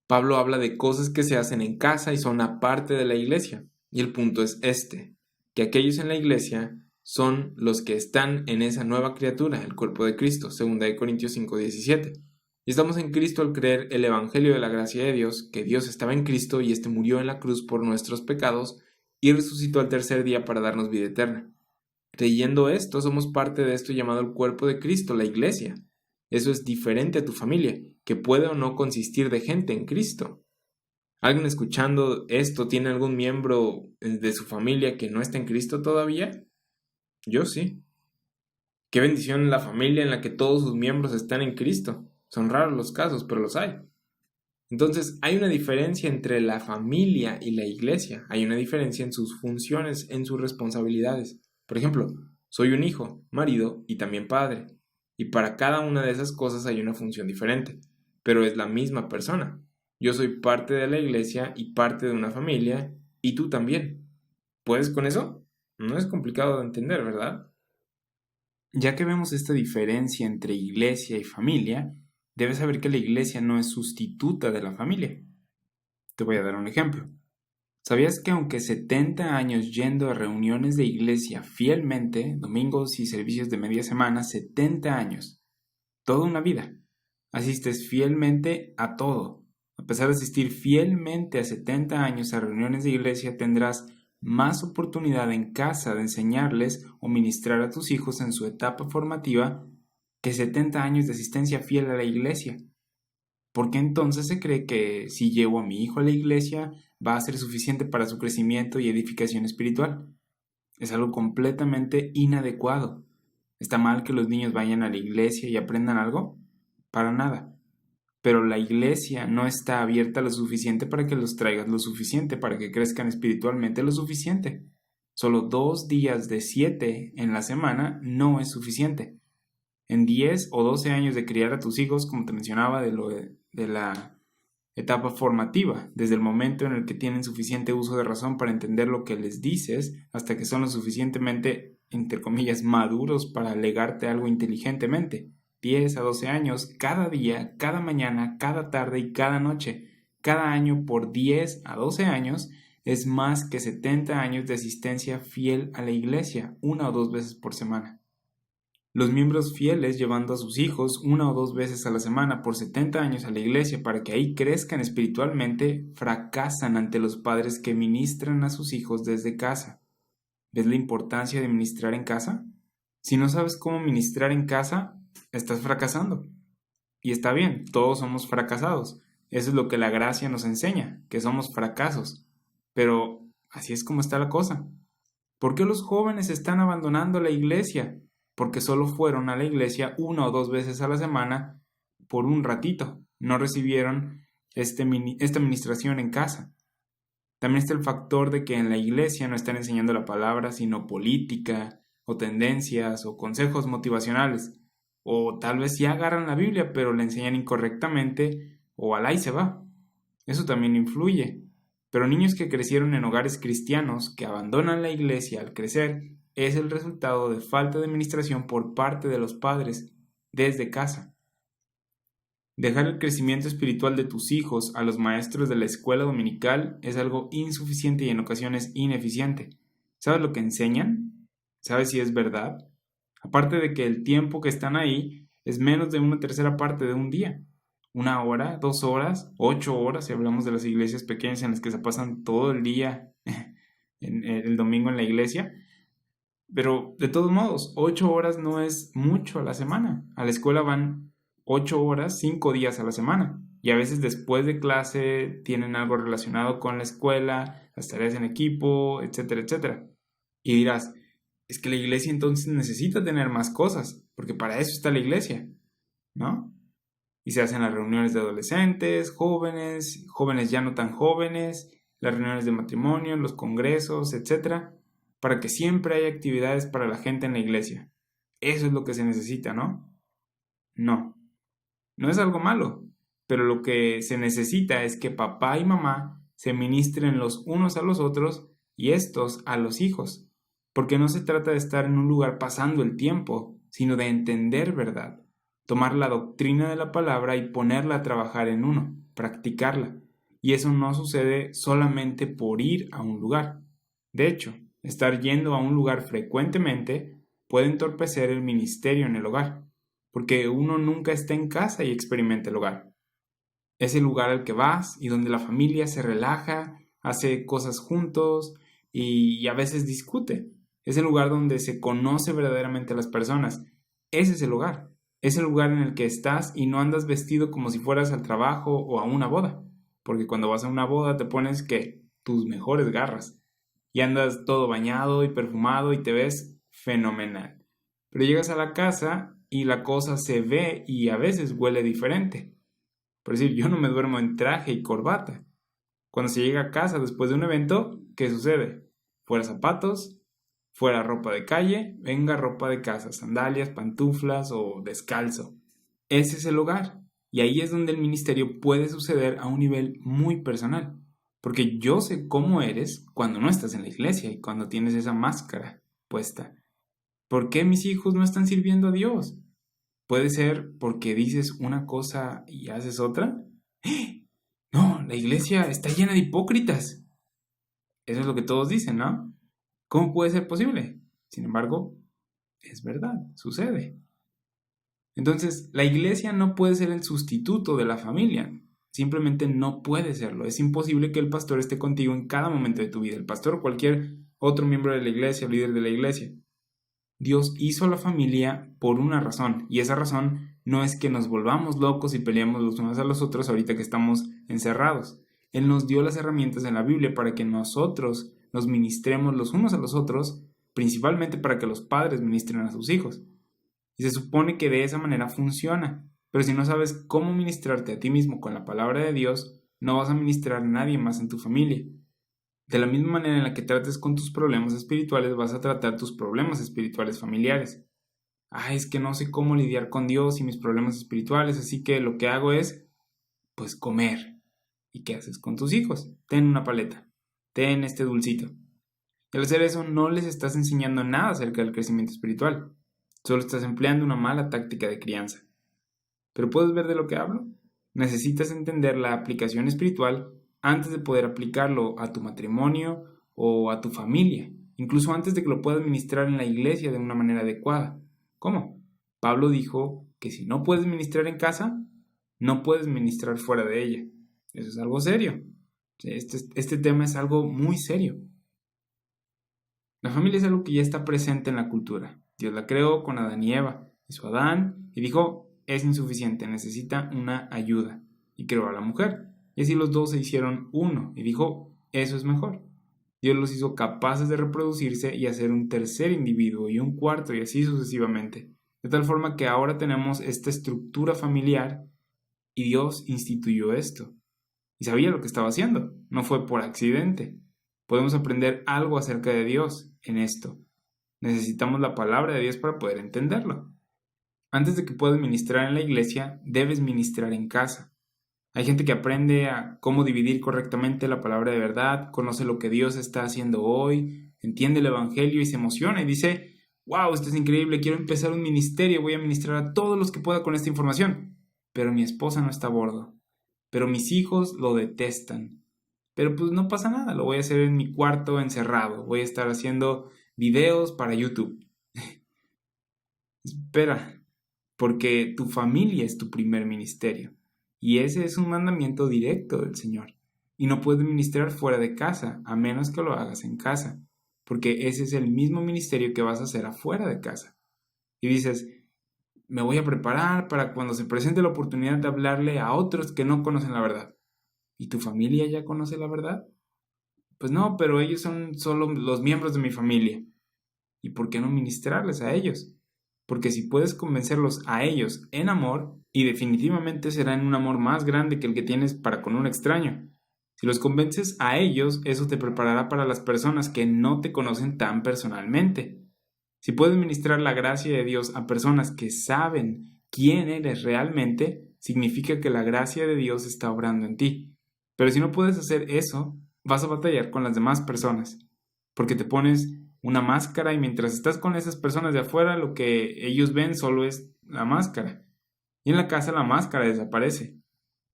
Pablo habla de cosas que se hacen en casa y son aparte de la iglesia. Y el punto es este, que aquellos en la iglesia son los que están en esa nueva criatura, el cuerpo de Cristo, 2 Corintios 5:17. Y estamos en Cristo al creer el Evangelio de la gracia de Dios, que Dios estaba en Cristo y éste murió en la cruz por nuestros pecados y resucitó al tercer día para darnos vida eterna. Creyendo esto, somos parte de esto llamado el cuerpo de Cristo, la iglesia. Eso es diferente a tu familia, que puede o no consistir de gente en Cristo. ¿Alguien escuchando esto tiene algún miembro de su familia que no está en Cristo todavía? Yo sí. Qué bendición la familia en la que todos sus miembros están en Cristo. Son raros los casos, pero los hay. Entonces, hay una diferencia entre la familia y la iglesia. Hay una diferencia en sus funciones, en sus responsabilidades. Por ejemplo, soy un hijo, marido y también padre. Y para cada una de esas cosas hay una función diferente, pero es la misma persona. Yo soy parte de la iglesia y parte de una familia, y tú también. ¿Puedes con eso? No es complicado de entender, ¿verdad? Ya que vemos esta diferencia entre iglesia y familia, debes saber que la iglesia no es sustituta de la familia. Te voy a dar un ejemplo. ¿Sabías que aunque 70 años yendo a reuniones de iglesia fielmente, domingos y servicios de media semana, 70 años, toda una vida, asistes fielmente a todo? A pesar de asistir fielmente a 70 años a reuniones de iglesia, tendrás más oportunidad en casa de enseñarles o ministrar a tus hijos en su etapa formativa que 70 años de asistencia fiel a la iglesia. ¿Por qué entonces se cree que si llevo a mi hijo a la iglesia va a ser suficiente para su crecimiento y edificación espiritual? Es algo completamente inadecuado. ¿Está mal que los niños vayan a la iglesia y aprendan algo? Para nada. Pero la iglesia no está abierta lo suficiente para que los traigas lo suficiente, para que crezcan espiritualmente lo suficiente. Solo 2 días de 7 en la semana no es suficiente. En 10 o 12 años de criar a tus hijos, como te mencionaba, de la etapa formativa, desde el momento en el que tienen suficiente uso de razón para entender lo que les dices, hasta que son lo suficientemente, entre comillas, maduros para legarte algo inteligentemente. 10 a 12 años, cada día, cada mañana, cada tarde y cada noche. Cada año por 10 a 12 años es más que 70 años de asistencia fiel a la iglesia, 1 o 2 veces por semana. Los miembros fieles llevando a sus hijos 1 o 2 veces a la semana por 70 años a la iglesia para que ahí crezcan espiritualmente, fracasan ante los padres que ministran a sus hijos desde casa. ¿Ves la importancia de ministrar en casa? Si no sabes cómo ministrar en casa, estás fracasando. Y está bien, todos somos fracasados. Eso es lo que la gracia nos enseña, que somos fracasos. Pero así es como está la cosa. ¿Por qué los jóvenes están abandonando la iglesia? Porque solo fueron a la iglesia 1 o 2 veces a la semana por un ratito. No recibieron esta administración en casa. También está el factor de que en la iglesia no están enseñando la palabra, sino política, o tendencias, o consejos motivacionales. O tal vez sí agarran la Biblia, pero la enseñan incorrectamente, o al ahí se va. Eso también influye. Pero niños que crecieron en hogares cristianos, que abandonan la iglesia al crecer, es el resultado de falta de administración por parte de los padres desde casa. Dejar el crecimiento espiritual de tus hijos a los maestros de la escuela dominical es algo insuficiente y en ocasiones ineficiente. ¿Sabes lo que enseñan? ¿Sabes si es verdad? Aparte de que el tiempo que están ahí es menos de 1/3 parte de un día. 1 hora, 2 horas, 8 horas, si hablamos de las iglesias pequeñas en las que se pasan todo el día el domingo en la iglesia. Pero de todos modos, 8 horas no es mucho a la semana. A la escuela van 8 horas, 5 días a la semana. Y a veces después de clase tienen algo relacionado con la escuela, las tareas en equipo, etcétera, etcétera. Y dirás, es que la iglesia entonces necesita tener más cosas, porque para eso está la iglesia, ¿no? Y se hacen las reuniones de adolescentes, jóvenes, jóvenes ya no tan jóvenes, las reuniones de matrimonio, los congresos, etcétera, para que siempre haya actividades para la gente en la iglesia. Eso es lo que se necesita, ¿no? No, no es algo malo, pero lo que se necesita es que papá y mamá se ministren los unos a los otros y estos a los hijos, porque no se trata de estar en un lugar pasando el tiempo, sino de entender verdad, tomar la doctrina de la palabra y ponerla a trabajar en uno, practicarla. Y eso no sucede solamente por ir a un lugar. De hecho, estar yendo a un lugar frecuentemente puede entorpecer el ministerio en el hogar, porque uno nunca está en casa y experimenta el hogar. Es el lugar al que vas y donde la familia se relaja, hace cosas juntos y a veces discute. Es el lugar donde se conoce verdaderamente a las personas. Ese es el hogar. Es el lugar en el que estás y no andas vestido como si fueras al trabajo o a una boda. Porque cuando vas a una boda te pones que tus mejores garras y andas todo bañado y perfumado y te ves fenomenal. Pero llegas a la casa y la cosa se ve y a veces huele diferente. Por decir, yo no me duermo en traje y corbata. Cuando se llega a casa después de un evento, ¿qué sucede? Fuera zapatos, fuera ropa de calle, venga ropa de casa, sandalias, pantuflas o descalzo. Ese es el hogar. Y ahí es donde el ministerio puede suceder a un nivel muy personal. Porque yo sé cómo eres cuando no estás en la iglesia y cuando tienes esa máscara puesta. ¿Por qué mis hijos no están sirviendo a Dios? ¿Puede ser porque dices una cosa y haces otra? No, la iglesia está llena de hipócritas. Eso es lo que todos dicen, ¿no? ¿Cómo puede ser posible? Sin embargo, es verdad, sucede. Entonces, la iglesia no puede ser el sustituto de la familia. Simplemente no puede serlo. Es imposible que el pastor esté contigo en cada momento de tu vida. El pastor o cualquier otro miembro de la iglesia o líder de la iglesia. Dios hizo a la familia por una razón, y esa razón no es que nos volvamos locos y peleemos los unos a los otros ahorita que estamos encerrados. Él nos dio las herramientas en la Biblia para que nosotros nos ministremos los unos a los otros, principalmente para que los padres ministren a sus hijos. Y se supone que de esa manera funciona, pero si no sabes cómo ministrarte a ti mismo con la palabra de Dios, no vas a ministrar a nadie más en tu familia. De la misma manera en la que trates con tus problemas espirituales, vas a tratar tus problemas espirituales familiares. Es que no sé cómo lidiar con Dios y mis problemas espirituales, así que lo que hago es, pues, comer. ¿Y qué haces con tus hijos? Ten una paleta, ten este dulcito. Y al hacer eso no les estás enseñando nada acerca del crecimiento espiritual, solo estás empleando una mala táctica de crianza. ¿Pero puedes ver de lo que hablo? Necesitas entender la aplicación espiritual antes de poder aplicarlo a tu matrimonio o a tu familia, incluso antes de que lo puedas ministrar en la iglesia de una manera adecuada. ¿Cómo? Pablo dijo que si no puedes ministrar en casa, no puedes ministrar fuera de ella. Eso es algo serio. Este tema es algo muy serio. La familia es algo que ya está presente en la cultura. Dios la creó con Adán y Eva. Hizo a Adán y dijo, es insuficiente, necesita una ayuda. Y creó a la mujer. Y así los dos se hicieron uno. Y dijo, eso es mejor. Dios los hizo capaces de reproducirse y hacer un tercer individuo y un cuarto y así sucesivamente. De tal forma que ahora tenemos esta estructura familiar y Dios instituyó esto. Y sabía lo que estaba haciendo. No fue por accidente. Podemos aprender algo acerca de Dios en esto. Necesitamos la palabra de Dios para poder entenderlo. Antes de que puedas ministrar en la iglesia, debes ministrar en casa. Hay gente que aprende a cómo dividir correctamente la palabra de verdad, conoce lo que Dios está haciendo hoy, entiende el evangelio y se emociona y dice, wow, esto es increíble, quiero empezar un ministerio, voy a ministrar a todos los que pueda con esta información. Pero mi esposa no está a bordo. Pero mis hijos lo detestan. Pero pues no pasa nada, lo voy a hacer en mi cuarto encerrado, voy a estar haciendo videos para YouTube. Espera, porque tu familia es tu primer ministerio. Y ese es un mandamiento directo del Señor. Y no puedes ministrar fuera de casa, a menos que lo hagas en casa, porque ese es el mismo ministerio que vas a hacer afuera de casa. Y dices, me voy a preparar para cuando se presente la oportunidad de hablarle a otros que no conocen la verdad. ¿Y tu familia ya conoce la verdad? Pues no, pero ellos son solo los miembros de mi familia. ¿Y por qué no ministrarles a ellos? Porque si puedes convencerlos a ellos en amor, y definitivamente será en un amor más grande que el que tienes para con un extraño. Si los convences a ellos, eso te preparará para las personas que no te conocen tan personalmente. Si puedes ministrar la gracia de Dios a personas que saben quién eres realmente, significa que la gracia de Dios está obrando en ti. Pero si no puedes hacer eso, vas a batallar con las demás personas, porque te pones una máscara y mientras estás con esas personas de afuera, lo que ellos ven solo es la máscara. Y en la casa la máscara desaparece.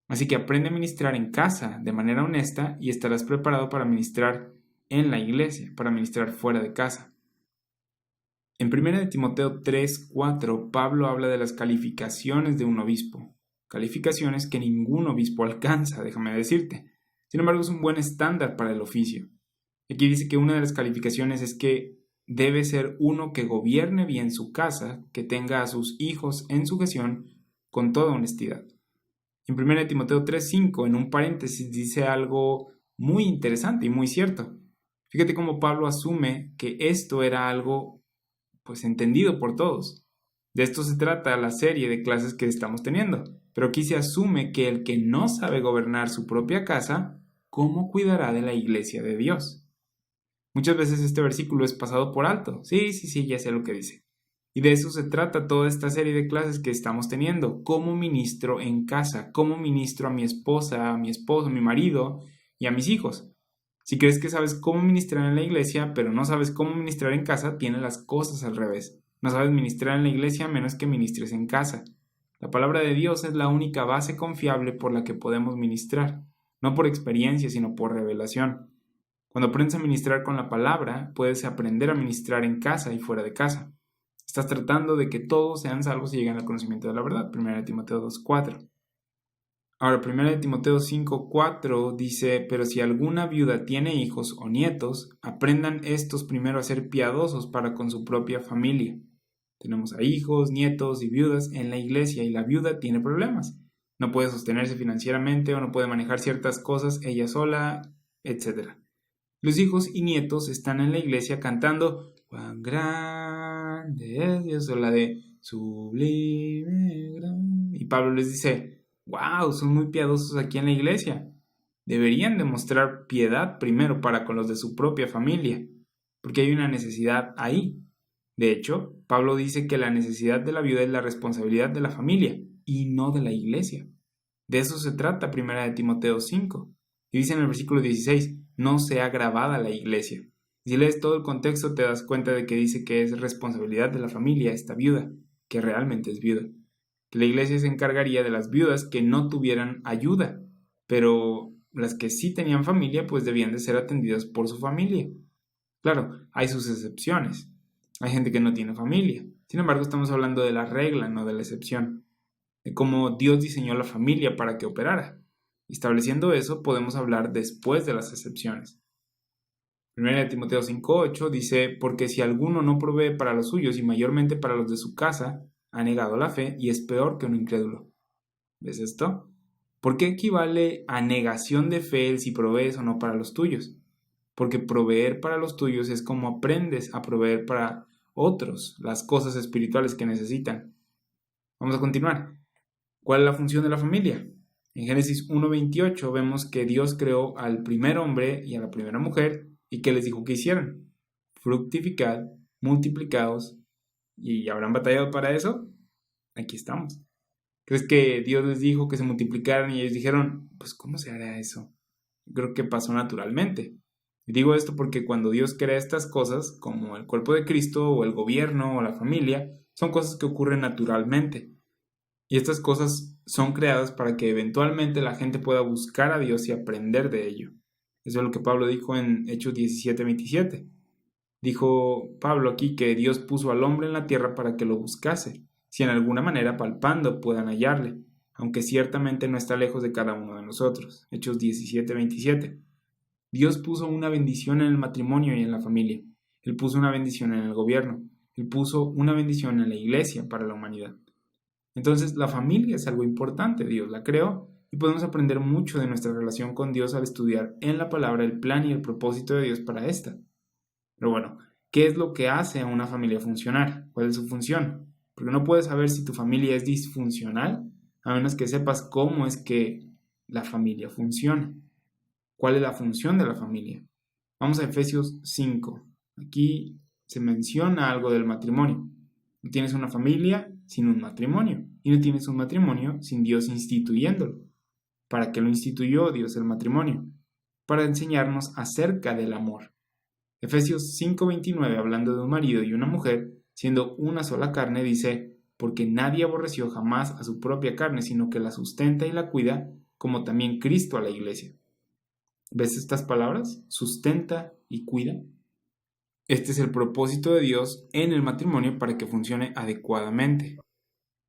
Así que aprende a ministrar en casa de manera honesta y estarás preparado para ministrar en la iglesia, para ministrar fuera de casa. En 1 Timoteo 3:4, Pablo habla de las calificaciones de un obispo. Calificaciones que ningún obispo alcanza, déjame decirte. Sin embargo, es un buen estándar para el oficio. Aquí dice que una de las calificaciones es que debe ser uno que gobierne bien su casa, que tenga a sus hijos en sujeción con toda honestidad. En 1 Timoteo 3:5, en un paréntesis, dice algo muy interesante y muy cierto. Fíjate cómo Pablo asume que esto era algo pues entendido por todos. De esto se trata la serie de clases que estamos teniendo. Pero aquí se asume que el que no sabe gobernar su propia casa, ¿cómo cuidará de la iglesia de Dios? Muchas veces este versículo es pasado por alto. Sí, ya sé lo que dice. Y de eso se trata toda esta serie de clases que estamos teniendo. ¿Cómo ministro en casa? ¿Cómo ministro a mi esposa, a mi esposo, a mi marido y a mis hijos? Si crees que sabes cómo ministrar en la iglesia, pero no sabes cómo ministrar en casa, tienes las cosas al revés. No sabes ministrar en la iglesia a menos que ministres en casa. La palabra de Dios es la única base confiable por la que podemos ministrar, no por experiencia, sino por revelación. Cuando aprendes a ministrar con la palabra, puedes aprender a ministrar en casa y fuera de casa. Estás tratando de que todos sean salvos y lleguen al conocimiento de la verdad. 1 Timoteo 2:4. Ahora, 1 Timoteo 5:4 dice, pero si alguna viuda tiene hijos o nietos, aprendan estos primero a ser piadosos para con su propia familia. Tenemos a hijos, nietos y viudas en la iglesia y la viuda tiene problemas. No puede sostenerse financieramente o no puede manejar ciertas cosas ella sola, etc. Los hijos y nietos están en la iglesia cantando cuán grande es Dios, o la de sublime gran. Y Pablo les dice, wow, son muy piadosos aquí en la iglesia. Deberían demostrar piedad primero para con los de su propia familia, porque hay una necesidad ahí. De hecho, Pablo dice que la necesidad de la viuda es la responsabilidad de la familia y no de la iglesia. De eso se trata 1 Timoteo 5. Y dice en el versículo 16, no sea grabada la iglesia. Si lees todo el contexto te das cuenta de que dice que es responsabilidad de la familia esta viuda, que realmente es viuda. Que la iglesia se encargaría de las viudas que no tuvieran ayuda, pero las que sí tenían familia pues debían de ser atendidas por su familia. Claro, hay sus excepciones. Hay gente que no tiene familia. Sin embargo, estamos hablando de la regla, no de la excepción. De cómo Dios diseñó la familia para que operara. Estableciendo eso, podemos hablar después de las excepciones. 1 Timoteo 5:8 dice, porque si alguno no provee para los suyos y mayormente para los de su casa, ha negado la fe y es peor que un incrédulo. ¿Ves esto? ¿Por qué equivale a negación de fe el si provees o no para los tuyos? Porque proveer para los tuyos es como aprendes a proveer para otros las cosas espirituales que necesitan. Vamos a continuar. ¿Cuál es la función de la familia? En Génesis 1:28 vemos que Dios creó al primer hombre y a la primera mujer y que les dijo que hicieran. Fructificad, multiplicaos. ¿Y habrán batallado para eso? Aquí estamos. ¿Crees que Dios les dijo que se multiplicaran y ellos dijeron, pues ¿cómo se hará eso? Creo que pasó naturalmente. Y digo esto porque cuando Dios crea estas cosas, como el cuerpo de Cristo o el gobierno o la familia, son cosas que ocurren naturalmente. Y estas cosas son creadas para que eventualmente la gente pueda buscar a Dios y aprender de ello. Eso es lo que Pablo dijo en Hechos 17:27. Dijo Pablo aquí que Dios puso al hombre en la tierra para que lo buscase, si en alguna manera palpando puedan hallarle, aunque ciertamente no está lejos de cada uno de nosotros. Hechos 17:27. Dios puso una bendición en el matrimonio y en la familia. Él puso una bendición en el gobierno. Él puso una bendición en la iglesia para la humanidad. Entonces, la familia es algo importante. Dios la creó y podemos aprender mucho de nuestra relación con Dios al estudiar en la palabra el plan y el propósito de Dios para esta. Pero bueno, ¿qué es lo que hace a una familia funcionar? ¿Cuál es su función? Porque no puedes saber si tu familia es disfuncional a menos que sepas cómo es que la familia funciona. ¿Cuál es la función de la familia? Vamos a Efesios 5. Aquí se menciona algo del matrimonio. No tienes una familia sin un matrimonio y no tienes un matrimonio sin Dios instituyéndolo. ¿Para qué lo instituyó Dios el matrimonio? Para enseñarnos acerca del amor. Efesios 5:29, hablando de un marido y una mujer, siendo una sola carne, dice, porque nadie aborreció jamás a su propia carne, sino que la sustenta y la cuida, como también Cristo a la iglesia. ¿Ves estas palabras? Sustenta y cuida. Este es el propósito de Dios en el matrimonio para que funcione adecuadamente.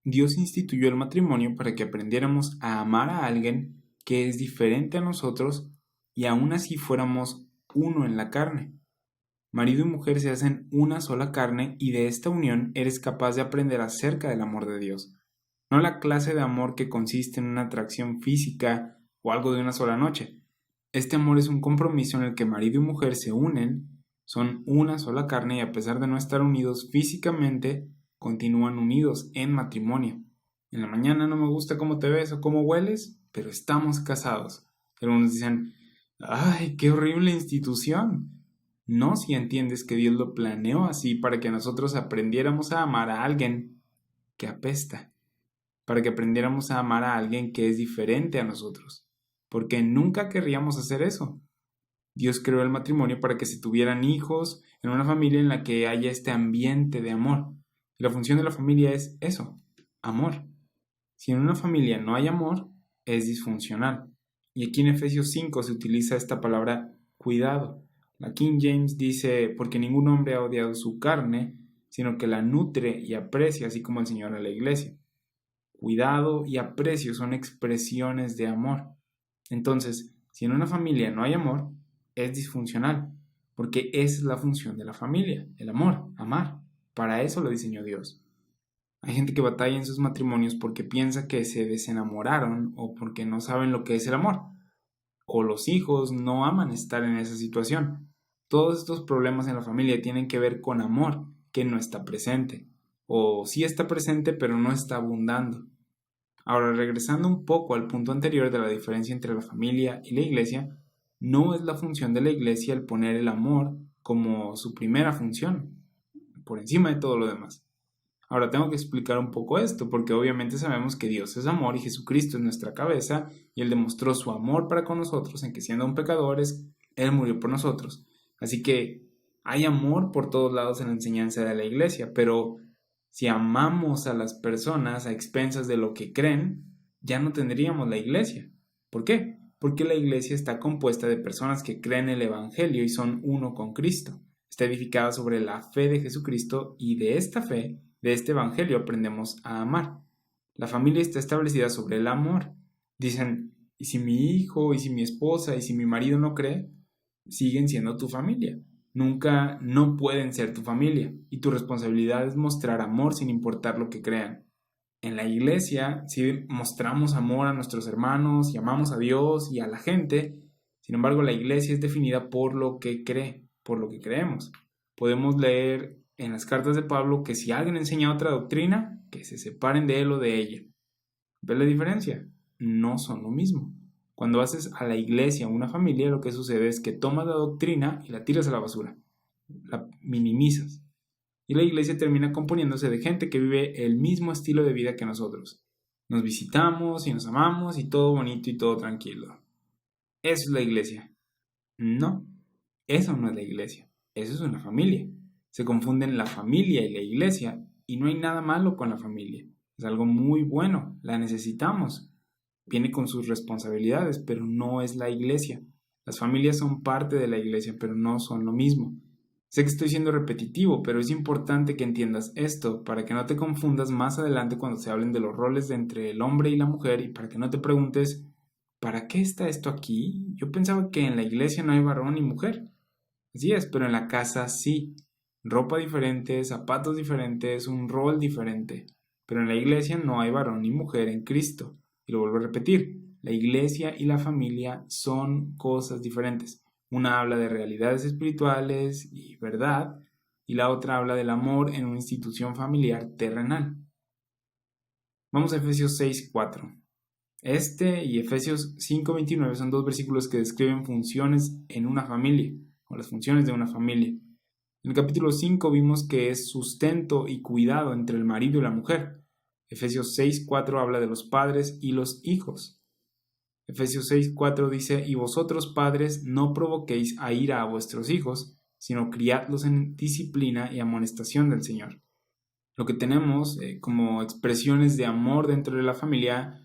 Dios instituyó el matrimonio para que aprendiéramos a amar a alguien que es diferente a nosotros y aún así fuéramos uno en la carne. Marido y mujer se hacen una sola carne y de esta unión eres capaz de aprender acerca del amor de Dios. No la clase de amor que consiste en una atracción física o algo de una sola noche. Este amor es un compromiso en el que marido y mujer se unen, son una sola carne y a pesar de no estar unidos físicamente, continúan unidos en matrimonio. En la mañana no me gusta cómo te ves o cómo hueles, pero estamos casados. Algunos dicen, ¡ay, qué horrible institución! No si entiendes que Dios lo planeó así para que nosotros aprendiéramos a amar a alguien que apesta, para que aprendiéramos a amar a alguien que es diferente a nosotros, porque nunca querríamos hacer eso. Dios creó el matrimonio para que se tuvieran hijos en una familia en la que haya este ambiente de amor. Y la función de la familia es eso, amor. Si en una familia no hay amor, es disfuncional. Y aquí en Efesios 5 se utiliza esta palabra cuidado. La King James dice, porque ningún hombre ha odiado su carne, sino que la nutre y aprecia, así como el Señor a la iglesia. Cuidado y aprecio son expresiones de amor. Entonces, si en una familia no hay amor, es disfuncional, porque esa es la función de la familia, el amor, amar. Para eso lo diseñó Dios. Hay gente que batalla en sus matrimonios porque piensa que se desenamoraron o porque no saben lo que es el amor. O los hijos no aman estar en esa situación. Todos estos problemas en la familia tienen que ver con amor que no está presente. O sí está presente pero no está abundando. Ahora, regresando un poco al punto anterior de la diferencia entre la familia y la iglesia, no es la función de la iglesia el poner el amor como su primera función, por encima de todo lo demás. Ahora tengo que explicar un poco esto, porque obviamente sabemos que Dios es amor y Jesucristo es nuestra cabeza, y Él demostró su amor para con nosotros en que siendo aún pecadores, Él murió por nosotros. Así que hay amor por todos lados en la enseñanza de la iglesia, pero si amamos a las personas a expensas de lo que creen, ya no tendríamos la iglesia. ¿Por qué? Porque la iglesia está compuesta de personas que creen el Evangelio y son uno con Cristo. Está edificada sobre la fe de Jesucristo y de esta fe, de este Evangelio, aprendemos a amar. La familia está establecida sobre el amor. Dicen, ¿y si mi hijo, y si mi esposa, y si mi marido no cree? Siguen siendo tu familia. Nunca no pueden ser tu familia y tu responsabilidad es mostrar amor sin importar lo que crean. En la iglesia sí mostramos amor a nuestros hermanos y amamos a Dios y a la gente. Sin embargo, la iglesia es definida por lo que cree, por lo que creemos. Podemos leer en las cartas de Pablo que si alguien enseña otra doctrina, que se separen de él o de ella. ¿Ves la diferencia? No son lo mismo. Cuando haces a la iglesia una familia, lo que sucede es que tomas la doctrina y la tiras a la basura, la minimizas. Y la iglesia termina componiéndose de gente que vive el mismo estilo de vida que nosotros. Nos visitamos y nos amamos y todo bonito y todo tranquilo. ¿Eso es la iglesia? No, eso no es la iglesia. Eso es una familia. Se confunden la familia y la iglesia y no hay nada malo con la familia. Es algo muy bueno, la necesitamos. Viene con sus responsabilidades, pero no es la iglesia. Las familias son parte de la iglesia, pero no son lo mismo. Sé que estoy siendo repetitivo, pero es importante que entiendas esto para que no te confundas más adelante cuando se hablen de los roles entre el hombre y la mujer y para que no te preguntes, ¿para qué está esto aquí? Yo pensaba que en la iglesia no hay varón ni mujer. Así es, pero en la casa sí. Ropa diferente, zapatos diferentes, un rol diferente. Pero en la iglesia no hay varón ni mujer en Cristo. Y lo vuelvo a repetir, la iglesia y la familia son cosas diferentes. Una habla de realidades espirituales y verdad, y la otra habla del amor en una institución familiar terrenal. Vamos a Efesios 6:4. Este y Efesios 5:29 son dos versículos que describen funciones en una familia, o las funciones de una familia. En el capítulo 5 vimos que es sustento y cuidado entre el marido y la mujer. Efesios 6:4 habla de los padres y los hijos. Efesios 6:4 dice, y vosotros padres no provoquéis a ira a vuestros hijos, sino criadlos en disciplina y amonestación del Señor. Lo que tenemos como expresiones de amor dentro de la familia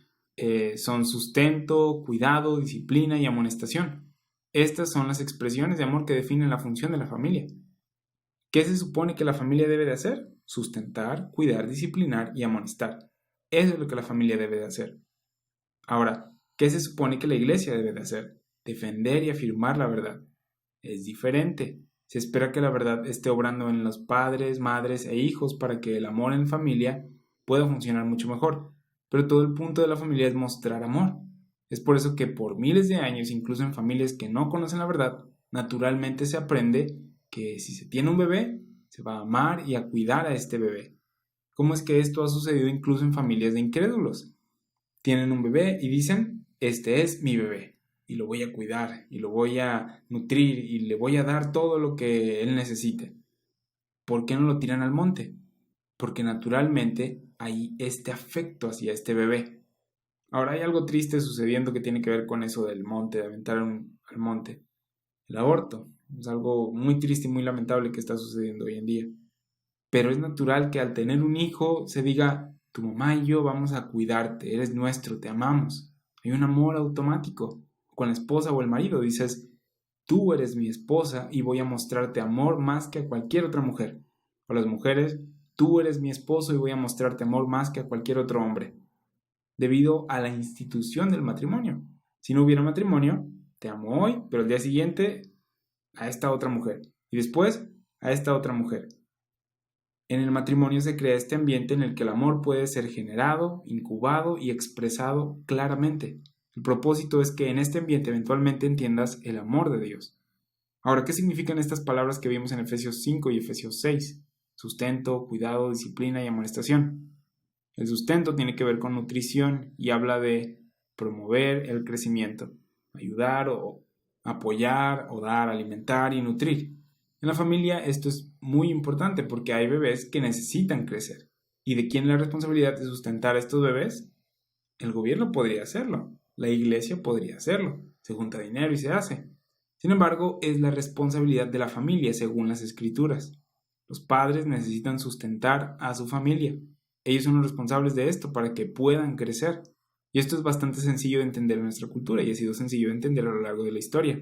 son sustento, cuidado, disciplina y amonestación. Estas son las expresiones de amor que definen la función de la familia. ¿Qué se supone que la familia debe de hacer? Sustentar, cuidar, disciplinar y amonestar. Eso es lo que la familia debe de hacer. Ahora, ¿qué se supone que la iglesia debe de hacer? Defender y afirmar la verdad. Es diferente. Se espera que la verdad esté obrando en los padres, madres e hijos para que el amor en familia pueda funcionar mucho mejor. Pero todo el punto de la familia es mostrar amor. Es por eso que por miles de años, incluso en familias que no conocen la verdad, naturalmente se aprende que si se tiene un bebé, se va a amar y a cuidar a este bebé. ¿Cómo es que esto ha sucedido incluso en familias de incrédulos? Tienen un bebé y dicen, este es mi bebé, y lo voy a cuidar, y lo voy a nutrir, y le voy a dar todo lo que él necesite. ¿Por qué no lo tiran al monte? Porque naturalmente hay este afecto hacia este bebé. Ahora hay algo triste sucediendo que tiene que ver con eso del monte, de aventar al monte. El aborto es algo muy triste y muy lamentable que está sucediendo hoy en día. Pero es natural que al tener un hijo se diga, tu mamá y yo vamos a cuidarte, eres nuestro, te amamos. Hay un amor automático. Con la esposa o el marido dices, tú eres mi esposa y voy a mostrarte amor más que a cualquier otra mujer. O las mujeres, tú eres mi esposo y voy a mostrarte amor más que a cualquier otro hombre. Debido a la institución del matrimonio. Si no hubiera matrimonio, te amo hoy, pero el día siguiente a esta otra mujer. Y después a esta otra mujer. En el matrimonio se crea este ambiente en el que el amor puede ser generado, incubado y expresado claramente. El propósito es que en este ambiente eventualmente entiendas el amor de Dios. Ahora, ¿qué significan estas palabras que vimos en Efesios 5 y Efesios 6? Sustento, cuidado, disciplina y amonestación. El sustento tiene que ver con nutrición y habla de promover el crecimiento, ayudar o apoyar o dar, alimentar y nutrir. En la familia esto es muy importante porque hay bebés que necesitan crecer. ¿Y de quién es la responsabilidad de sustentar a estos bebés? El gobierno podría hacerlo, la iglesia podría hacerlo, se junta dinero y se hace. Sin embargo, es la responsabilidad de la familia según las escrituras. Los padres necesitan sustentar a su familia. Ellos son los responsables de esto para que puedan crecer. Y esto es bastante sencillo de entender en nuestra cultura y ha sido sencillo de entender a lo largo de la historia.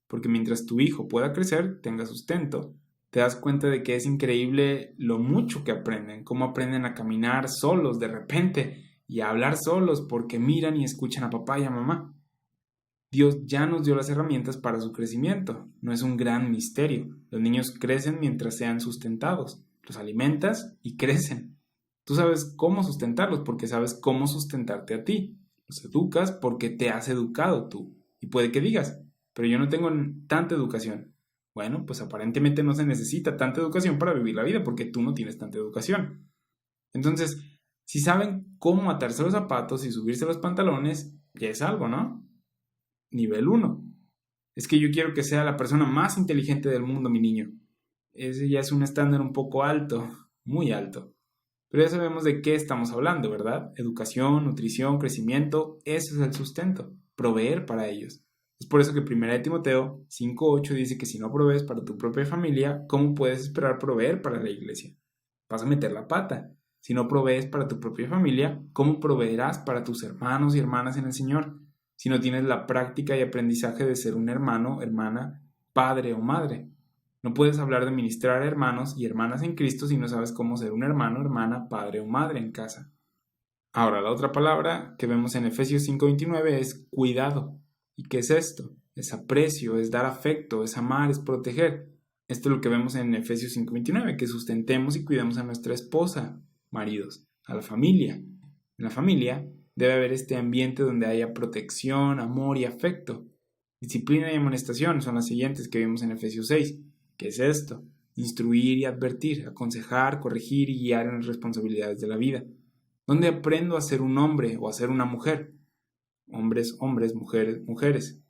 Porque mientras tu hijo pueda crecer, tenga sustento, te das cuenta de que es increíble lo mucho que aprenden, cómo aprenden a caminar solos de repente y a hablar solos porque miran y escuchan a papá y a mamá. Dios ya nos dio las herramientas para su crecimiento. No es un gran misterio. Los niños crecen mientras sean sustentados. Los alimentas y crecen. Tú sabes cómo sustentarlos porque sabes cómo sustentarte a ti. Los educas porque te has educado tú. Y puede que digas, pero yo no tengo tanta educación. Bueno, pues aparentemente no se necesita tanta educación para vivir la vida porque tú no tienes tanta educación. Entonces, si saben cómo atarse los zapatos y subirse los pantalones, ya es algo, ¿no? Nivel 1. Es que yo quiero que sea la persona más inteligente del mundo, mi niño. Ese ya es un estándar un poco alto, muy alto. Pero ya sabemos de qué estamos hablando, ¿verdad? Educación, nutrición, crecimiento, eso es el sustento, proveer para ellos. Es por eso que 1 Timoteo 5:8 dice que si no provees para tu propia familia, ¿cómo puedes esperar proveer para la iglesia? Vas a meter la pata. Si no provees para tu propia familia, ¿cómo proveerás para tus hermanos y hermanas en el Señor? Si no tienes la práctica y aprendizaje de ser un hermano, hermana, padre o madre. No puedes hablar de ministrar a hermanos y hermanas en Cristo si no sabes cómo ser un hermano, hermana, padre o madre en casa. Ahora, la otra palabra que vemos en Efesios 5:29 es cuidado. ¿Y qué es esto? Es aprecio, es dar afecto, es amar, es proteger. Esto es lo que vemos en Efesios 5:29, que sustentemos y cuidemos a nuestra esposa, maridos, a la familia. En la familia debe haber este ambiente donde haya protección, amor y afecto. Disciplina y amonestación son las siguientes que vimos en Efesios 6. ¿Qué es esto? Instruir y advertir, aconsejar, corregir y guiar en las responsabilidades de la vida. ¿Dónde aprendo a ser un hombre o a ser una mujer? Hombres, hombres, mujeres, mujeres.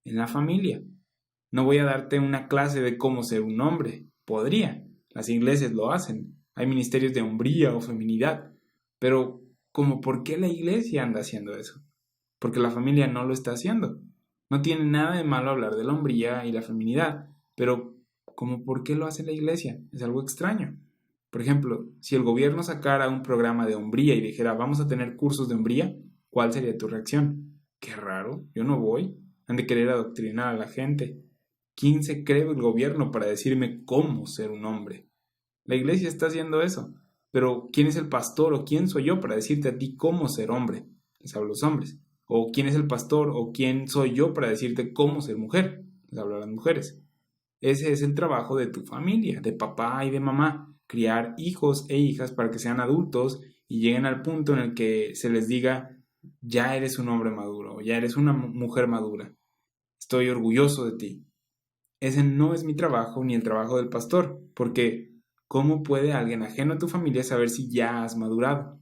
En la familia. No voy a darte una clase de cómo ser un hombre. Podría. Las iglesias lo hacen. Hay ministerios de hombría o feminidad. Pero, ¿cómo por qué la iglesia anda haciendo eso? Porque la familia no lo está haciendo. No tiene nada de malo hablar de la hombría y la feminidad, pero ¿cómo por qué lo hace la iglesia? Es algo extraño. Por ejemplo, si el gobierno sacara un programa de hombría y dijera vamos a tener cursos de hombría, ¿cuál sería tu reacción? Qué raro, yo no voy. Han de querer adoctrinar a la gente. ¿Quién se cree el gobierno para decirme cómo ser un hombre? La iglesia está haciendo eso. Pero ¿quién es el pastor o quién soy yo para decirte a ti cómo ser hombre? Les hablo a los hombres. O ¿quién es el pastor o quién soy yo para decirte cómo ser mujer? Les hablo a las mujeres. Ese es el trabajo de tu familia, de papá y de mamá. Criar hijos e hijas para que sean adultos y lleguen al punto en el que se les diga ya eres un hombre maduro o ya eres una mujer madura. Estoy orgulloso de ti. Ese no es mi trabajo ni el trabajo del pastor, porque ¿cómo puede alguien ajeno a tu familia saber si ya has madurado?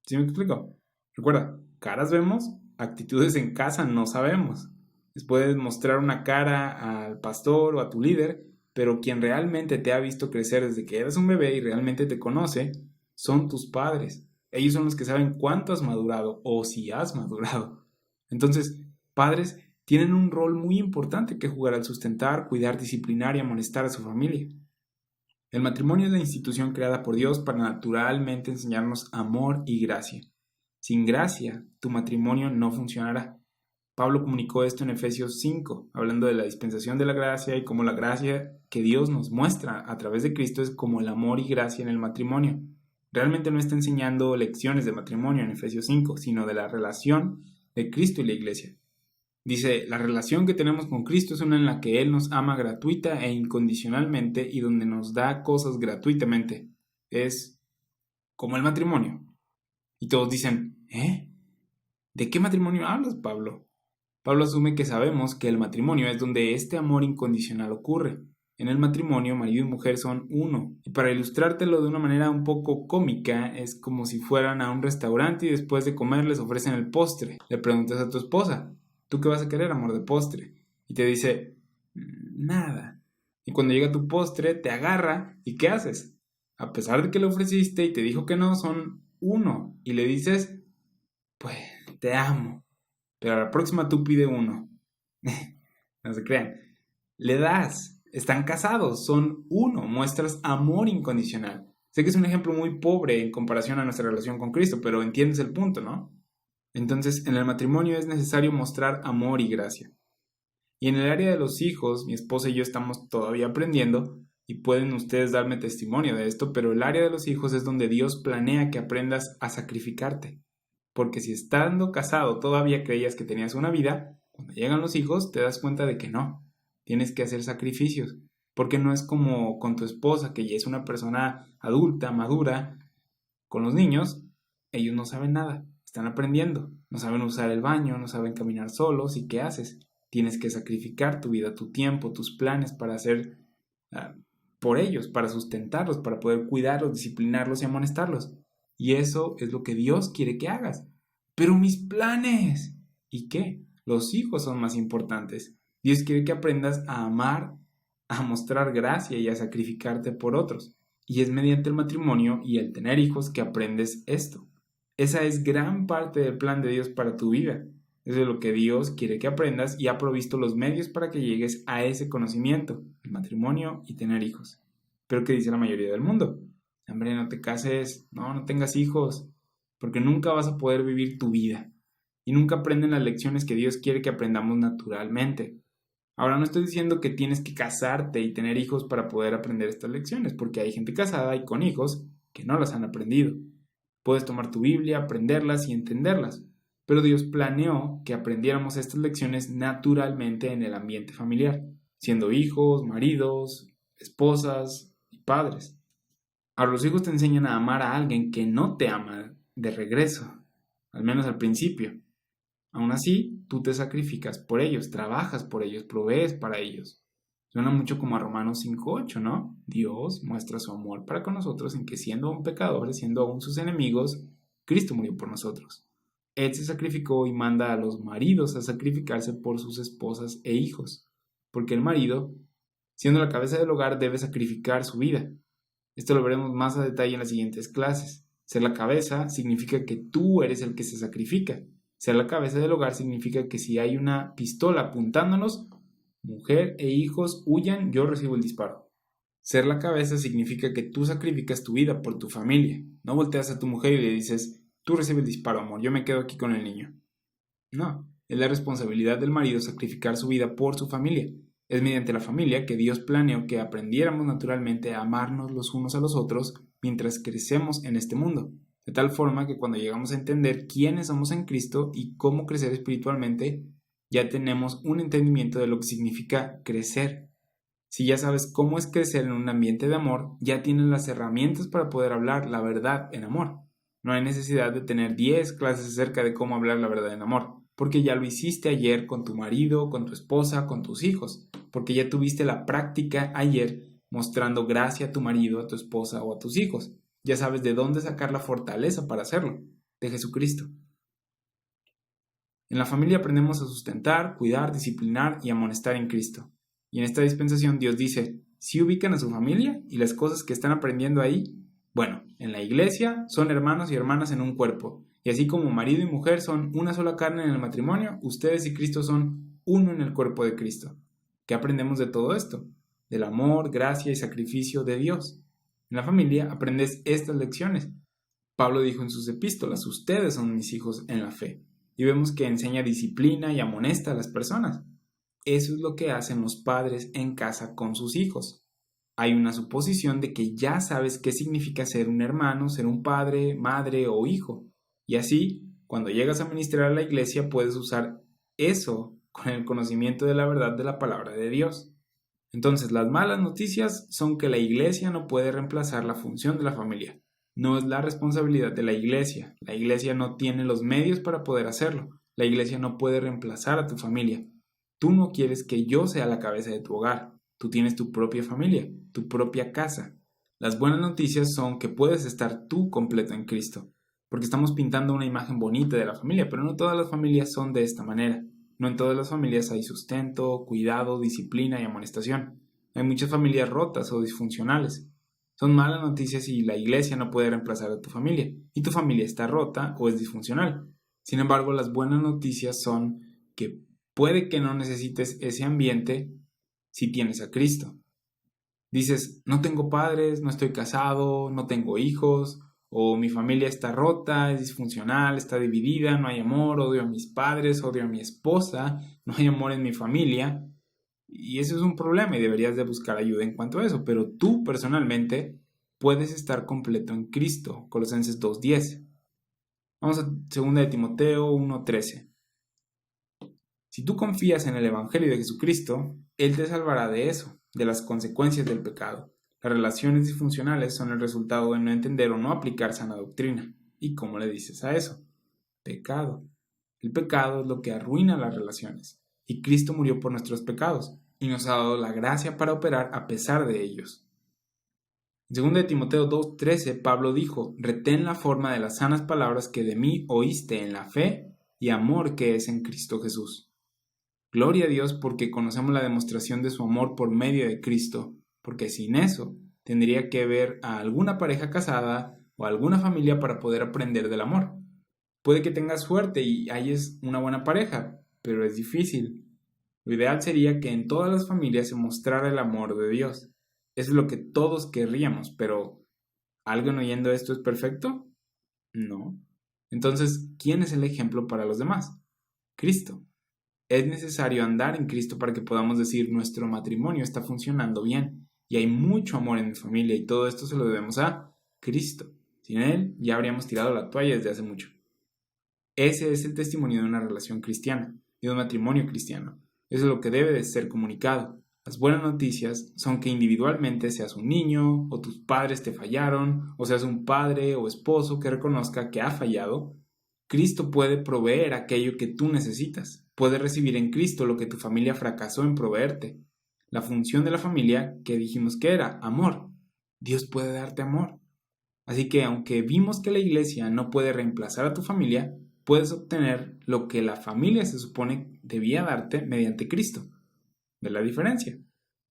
¿Sí me explico? Recuerda, caras vemos, actitudes en casa no sabemos. Les puedes mostrar una cara al pastor o a tu líder, pero quien realmente te ha visto crecer desde que eras un bebé y realmente te conoce, son tus padres. Ellos son los que saben cuánto has madurado o si has madurado. Entonces, padres tienen un rol muy importante que jugar al sustentar, cuidar, disciplinar y amonestar a su familia. El matrimonio es la institución creada por Dios para naturalmente enseñarnos amor y gracia. Sin gracia, tu matrimonio no funcionará. Pablo comunicó esto en Efesios 5, hablando de la dispensación de la gracia y cómo la gracia que Dios nos muestra a través de Cristo es como el amor y gracia en el matrimonio. Realmente no está enseñando lecciones de matrimonio en Efesios 5, sino de la relación de Cristo y la iglesia. Dice, la relación que tenemos con Cristo es una en la que Él nos ama gratuita e incondicionalmente y donde nos da cosas gratuitamente. Es como el matrimonio. Y todos dicen, ¿de qué matrimonio hablas, Pablo? Pablo asume que sabemos que el matrimonio es donde este amor incondicional ocurre. En el matrimonio, marido y mujer son uno. Y para ilustrártelo de una manera un poco cómica, es como si fueran a un restaurante y después de comer les ofrecen el postre. Le preguntas a tu esposa, ¿tú qué vas a querer, amor, de postre? Y te dice, nada. Y cuando llega tu postre, te agarra, ¿y qué haces? a pesar de que le ofreciste y te dijo que no, son uno. Y le dices, pues, te amo. Pero a la próxima tú pide uno. No se crean. Le das. Están casados. Son uno. Muestras amor incondicional. Sé que es un ejemplo muy pobre en comparación a nuestra relación con Cristo, pero entiendes el punto, ¿no? Entonces, en el matrimonio es necesario mostrar amor y gracia. Y en el área de los hijos, mi esposa y yo estamos todavía aprendiendo, y pueden ustedes darme testimonio de esto, pero el área de los hijos es donde Dios planea que aprendas a sacrificarte. Porque si estando casado todavía creías que tenías una vida, cuando llegan los hijos te das cuenta de que no. Tienes que hacer sacrificios. Porque no es como con tu esposa, que ya es una persona adulta, madura. Con los niños, ellos no saben nada. Están aprendiendo. No saben usar el baño, no saben caminar solos. ¿Y qué haces? Tienes que sacrificar tu vida, tu tiempo, tus planes para hacer por ellos, para sustentarlos, para poder cuidarlos, disciplinarlos y amonestarlos. Y eso es lo que Dios quiere que hagas. Pero mis planes. ¿Y qué? Los hijos son más importantes. Dios quiere que aprendas a amar, a mostrar gracia y a sacrificarte por otros. Y es mediante el matrimonio y el tener hijos que aprendes esto. Esa es gran parte del plan de Dios para tu vida. Es de lo que Dios quiere que aprendas y ha provisto los medios para que llegues a ese conocimiento, el matrimonio y tener hijos. Pero ¿qué dice la mayoría del mundo? Hombre, no te cases, no tengas hijos, porque nunca vas a poder vivir tu vida. Y nunca aprenden las lecciones que Dios quiere que aprendamos naturalmente. Ahora no estoy diciendo que tienes que casarte y tener hijos para poder aprender estas lecciones, porque hay gente casada y con hijos que no las han aprendido. Puedes tomar tu Biblia, aprenderlas y entenderlas, pero Dios planeó que aprendiéramos estas lecciones naturalmente en el ambiente familiar, siendo hijos, maridos, esposas y padres. Ahora los hijos te enseñan a amar a alguien que no te ama de regreso, al menos al principio. Aún así, tú te sacrificas por ellos, trabajas por ellos, provees para ellos. Suena mucho como a Romanos 5:8, ¿no? Dios muestra su amor para con nosotros en que siendo aún pecadores, siendo aún sus enemigos, Cristo murió por nosotros. Él se sacrificó y manda a los maridos a sacrificarse por sus esposas e hijos, porque el marido, siendo la cabeza del hogar, debe sacrificar su vida. Esto lo veremos más a detalle en las siguientes clases. Ser la cabeza significa que tú eres el que se sacrifica. Ser la cabeza del hogar significa que si hay una pistola apuntándonos, mujer e hijos huyan, yo recibo el disparo. Ser la cabeza significa que tú sacrificas tu vida por tu familia. No volteas a tu mujer y le dices, tú recibes el disparo, amor, yo me quedo aquí con el niño. No, es la responsabilidad del marido sacrificar su vida por su familia. Es mediante la familia que Dios planeó que aprendiéramos naturalmente a amarnos los unos a los otros mientras crecemos en este mundo. De tal forma que cuando llegamos a entender quiénes somos en Cristo y cómo crecer espiritualmente, ya tenemos un entendimiento de lo que significa crecer. Si ya sabes cómo es crecer en un ambiente de amor, ya tienes las herramientas para poder hablar la verdad en amor. No hay necesidad de tener 10 clases acerca de cómo hablar la verdad en amor, porque ya lo hiciste ayer con tu marido, con tu esposa, con tus hijos, porque ya tuviste la práctica ayer mostrando gracia a tu marido, a tu esposa o a tus hijos. Ya sabes de dónde sacar la fortaleza para hacerlo, de Jesucristo. En la familia aprendemos a sustentar, cuidar, disciplinar y amonestar en Cristo. Y en esta dispensación Dios dice, ¿sí ubican a su familia y las cosas que están aprendiendo ahí? Bueno, en la iglesia son hermanos y hermanas en un cuerpo, y así como marido y mujer son una sola carne en el matrimonio, ustedes y Cristo son uno en el cuerpo de Cristo. ¿Qué aprendemos de todo esto? Del amor, gracia y sacrificio de Dios. En la familia aprendes estas lecciones. Pablo dijo en sus epístolas, ustedes son mis hijos en la fe. Y vemos que enseña disciplina y amonesta a las personas. Eso es lo que hacen los padres en casa con sus hijos. Hay una suposición de que ya sabes qué significa ser un hermano, ser un padre, madre o hijo. Y así, cuando llegas a ministrar a la iglesia, puedes usar eso con el conocimiento de la verdad de la palabra de Dios. Entonces, las malas noticias son que la iglesia no puede reemplazar la función de la familia. No es la responsabilidad de la iglesia. La iglesia no tiene los medios para poder hacerlo. La iglesia no puede reemplazar a tu familia. Tú no quieres que yo sea la cabeza de tu hogar. Tú tienes tu propia familia, tu propia casa. Las buenas noticias son que puedes estar tú completo en Cristo. Porque estamos pintando una imagen bonita de la familia, pero no todas las familias son de esta manera. No en todas las familias hay sustento, cuidado, disciplina y amonestación. Hay muchas familias rotas o disfuncionales. Son malas noticias si la iglesia no puede reemplazar a tu familia y tu familia está rota o es disfuncional. Sin embargo, las buenas noticias son que puede que no necesites ese ambiente si tienes a Cristo. Dices, no tengo padres, no estoy casado, no tengo hijos, o mi familia está rota, es disfuncional, está dividida, no hay amor, odio a mis padres, odio a mi esposa, no hay amor en mi familia. Y eso es un problema y deberías de buscar ayuda en cuanto a eso, pero tú personalmente puedes estar completo en Cristo. Colosenses 2:10. Vamos a 2 de Timoteo 1:13. Si tú confías en el Evangelio de Jesucristo, Él te salvará de eso, de las consecuencias del pecado. Las relaciones disfuncionales son el resultado de no entender o no aplicar sana doctrina. ¿Y cómo le dices a eso? Pecado. El pecado es lo que arruina las relaciones. Y Cristo murió por nuestros pecados y nos ha dado la gracia para operar a pesar de ellos. En 2 de Timoteo 2:13, Pablo dijo, retén la forma de las sanas palabras que de mí oíste en la fe y amor que es en Cristo Jesús. Gloria a Dios porque conocemos la demostración de su amor por medio de Cristo, porque sin eso tendría que ver a alguna pareja casada o a alguna familia para poder aprender del amor. Puede que tengas suerte y hayas una buena pareja, pero es difícil. Lo ideal sería que en todas las familias se mostrara el amor de Dios. Eso es lo que todos querríamos, pero ¿alguien oyendo esto es perfecto? No. Entonces, ¿quién es el ejemplo para los demás? Cristo. Es necesario andar en Cristo para que podamos decir nuestro matrimonio está funcionando bien y hay mucho amor en mi familia y todo esto se lo debemos a Cristo. Sin Él ya habríamos tirado la toalla desde hace mucho. Ese es el testimonio de una relación cristiana, de un matrimonio cristiano. Eso es lo que debe de ser comunicado. Las buenas noticias son que individualmente seas un niño o tus padres te fallaron o seas un padre o esposo que reconozca que ha fallado. Cristo puede proveer aquello que tú necesitas. Puedes recibir en Cristo lo que tu familia fracasó en proveerte. La función de la familia que dijimos que era amor. Dios puede darte amor. Así que aunque vimos que la iglesia no puede reemplazar a tu familia, puedes obtener lo que la familia se supone debía darte mediante Cristo. ¿Ves la diferencia?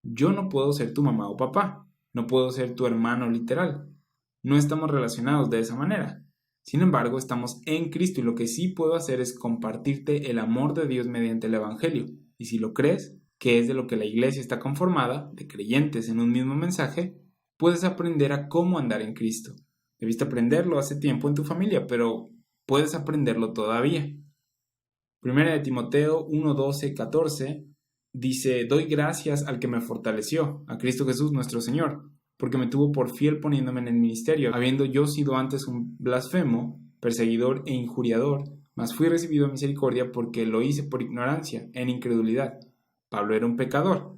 Yo no puedo ser tu mamá o papá. No puedo ser tu hermano literal. No estamos relacionados de esa manera. Sin embargo, estamos en Cristo y lo que sí puedo hacer es compartirte el amor de Dios mediante el Evangelio. Y si lo crees, que es de lo que la iglesia está conformada, de creyentes en un mismo mensaje, puedes aprender a cómo andar en Cristo. Debiste aprenderlo hace tiempo en tu familia, pero puedes aprenderlo todavía. 1 de Timoteo 1:12-14 dice, doy gracias al que me fortaleció, a Cristo Jesús nuestro Señor, porque me tuvo por fiel poniéndome en el ministerio, habiendo yo sido antes un blasfemo, perseguidor e injuriador, mas fui recibido en misericordia porque lo hice por ignorancia, en incredulidad. Pablo era un pecador.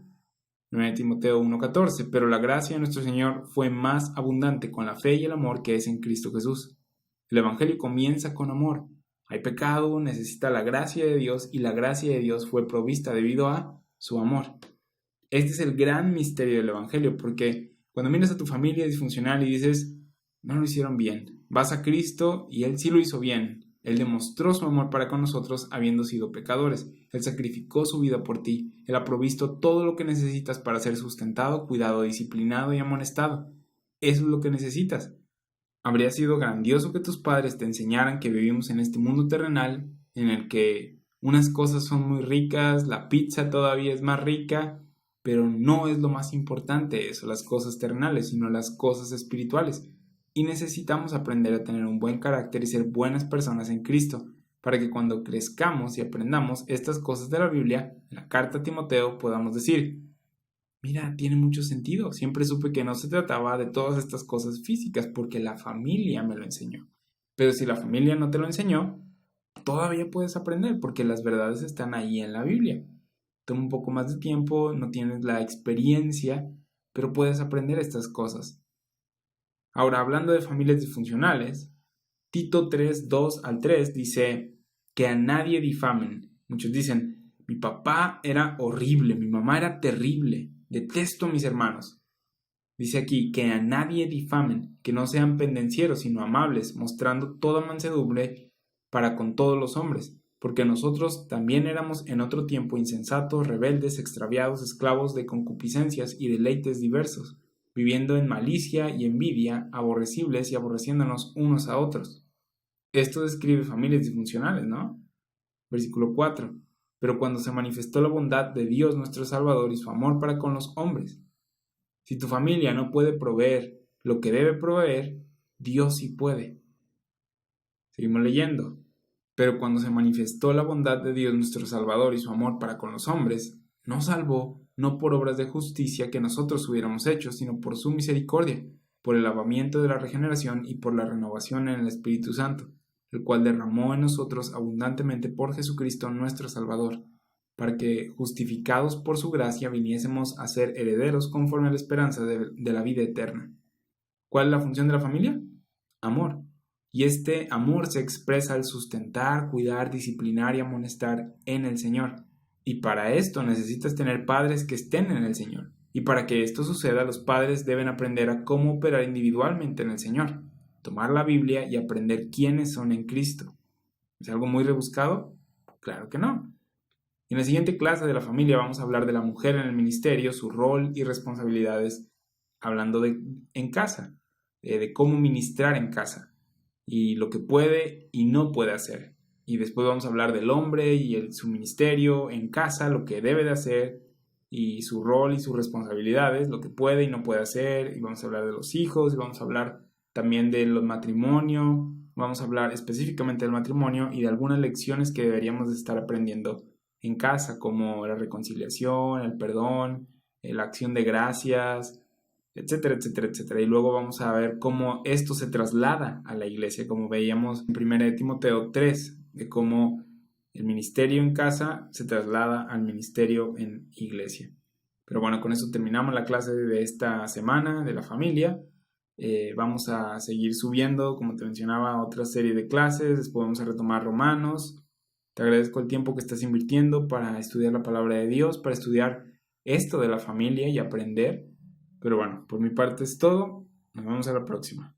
1 Timoteo 1:14, pero la gracia de nuestro Señor fue más abundante con la fe y el amor que es en Cristo Jesús. El Evangelio comienza con amor. Hay pecado, necesita la gracia de Dios y la gracia de Dios fue provista debido a su amor. Este es el gran misterio del Evangelio, porque cuando miras a tu familia disfuncional y dices, no lo hicieron bien, vas a Cristo y Él sí lo hizo bien. Él demostró su amor para con nosotros habiendo sido pecadores. Él sacrificó su vida por ti. Él ha provisto todo lo que necesitas para ser sustentado, cuidado, disciplinado y amonestado. Eso es lo que necesitas. Habría sido grandioso que tus padres te enseñaran que vivimos en este mundo terrenal en el que unas cosas son muy ricas, la pizza todavía es más rica, pero no es lo más importante eso, las cosas terrenales, sino las cosas espirituales. Y necesitamos aprender a tener un buen carácter y ser buenas personas en Cristo, para que cuando crezcamos y aprendamos estas cosas de la Biblia, en la carta a Timoteo, podamos decir, mira, tiene mucho sentido, siempre supe que no se trataba de todas estas cosas físicas, porque la familia me lo enseñó. Pero si la familia no te lo enseñó, todavía puedes aprender, porque las verdades están ahí en la Biblia. Toma un poco más de tiempo, no tienes la experiencia, pero puedes aprender estas cosas. Ahora, hablando de familias disfuncionales, Tito 3:2-3 dice que a nadie difamen. Muchos dicen, mi papá era horrible, mi mamá era terrible, detesto a mis hermanos. Dice aquí que a nadie difamen, que no sean pendencieros, sino amables, mostrando toda mansedumbre para con todos los hombres, porque nosotros también éramos en otro tiempo insensatos, rebeldes, extraviados, esclavos de concupiscencias y deleites diversos. viviendo en malicia y envidia, aborrecibles y aborreciéndonos unos a otros. Esto describe familias disfuncionales, ¿no? Versículo 4. Pero cuando se manifestó la bondad de Dios nuestro Salvador y su amor para con los hombres. Si tu familia no puede proveer lo que debe proveer, Dios sí puede. Seguimos leyendo. Pero cuando se manifestó la bondad de Dios nuestro Salvador y su amor para con los hombres, nos salvó no por obras de justicia que nosotros hubiéramos hecho, sino por su misericordia, por el lavamiento de la regeneración y por la renovación en el Espíritu Santo, el cual derramó en nosotros abundantemente por Jesucristo nuestro Salvador, para que, justificados por su gracia, viniésemos a ser herederos conforme a la esperanza de la vida eterna. ¿Cuál es la función de la familia? Amor. Y este amor se expresa al sustentar, cuidar, disciplinar y amonestar en el Señor. Y para esto necesitas tener padres que estén en el Señor. Y para que esto suceda, los padres deben aprender a cómo operar individualmente en el Señor, tomar la Biblia y aprender quiénes son en Cristo. ¿Es algo muy rebuscado? Claro que no. En la siguiente clase de la familia vamos a hablar de la mujer en el ministerio, su rol y responsabilidades, hablando de en casa, de cómo ministrar en casa y lo que puede y no puede hacer. Y después vamos a hablar del hombre y su ministerio en casa, lo que debe de hacer y su rol y sus responsabilidades, lo que puede y no puede hacer. Y vamos a hablar de los hijos y vamos a hablar también del matrimonio. Vamos a hablar específicamente del matrimonio y de algunas lecciones que deberíamos de estar aprendiendo en casa, como la reconciliación, el perdón, la acción de gracias, etcétera, etcétera, etcétera. Y luego vamos a ver cómo esto se traslada a la iglesia, como veíamos en 1 Timoteo 3, de cómo el ministerio en casa se traslada al ministerio en iglesia. Pero bueno, con eso terminamos la clase de esta semana de la familia. Vamos a seguir subiendo, como te mencionaba, otra serie de clases. Después vamos a retomar Romanos. Te agradezco el tiempo que estás invirtiendo para estudiar la palabra de Dios, para estudiar esto de la familia y aprender. Pero bueno, por mi parte es todo. Nos vemos a la próxima.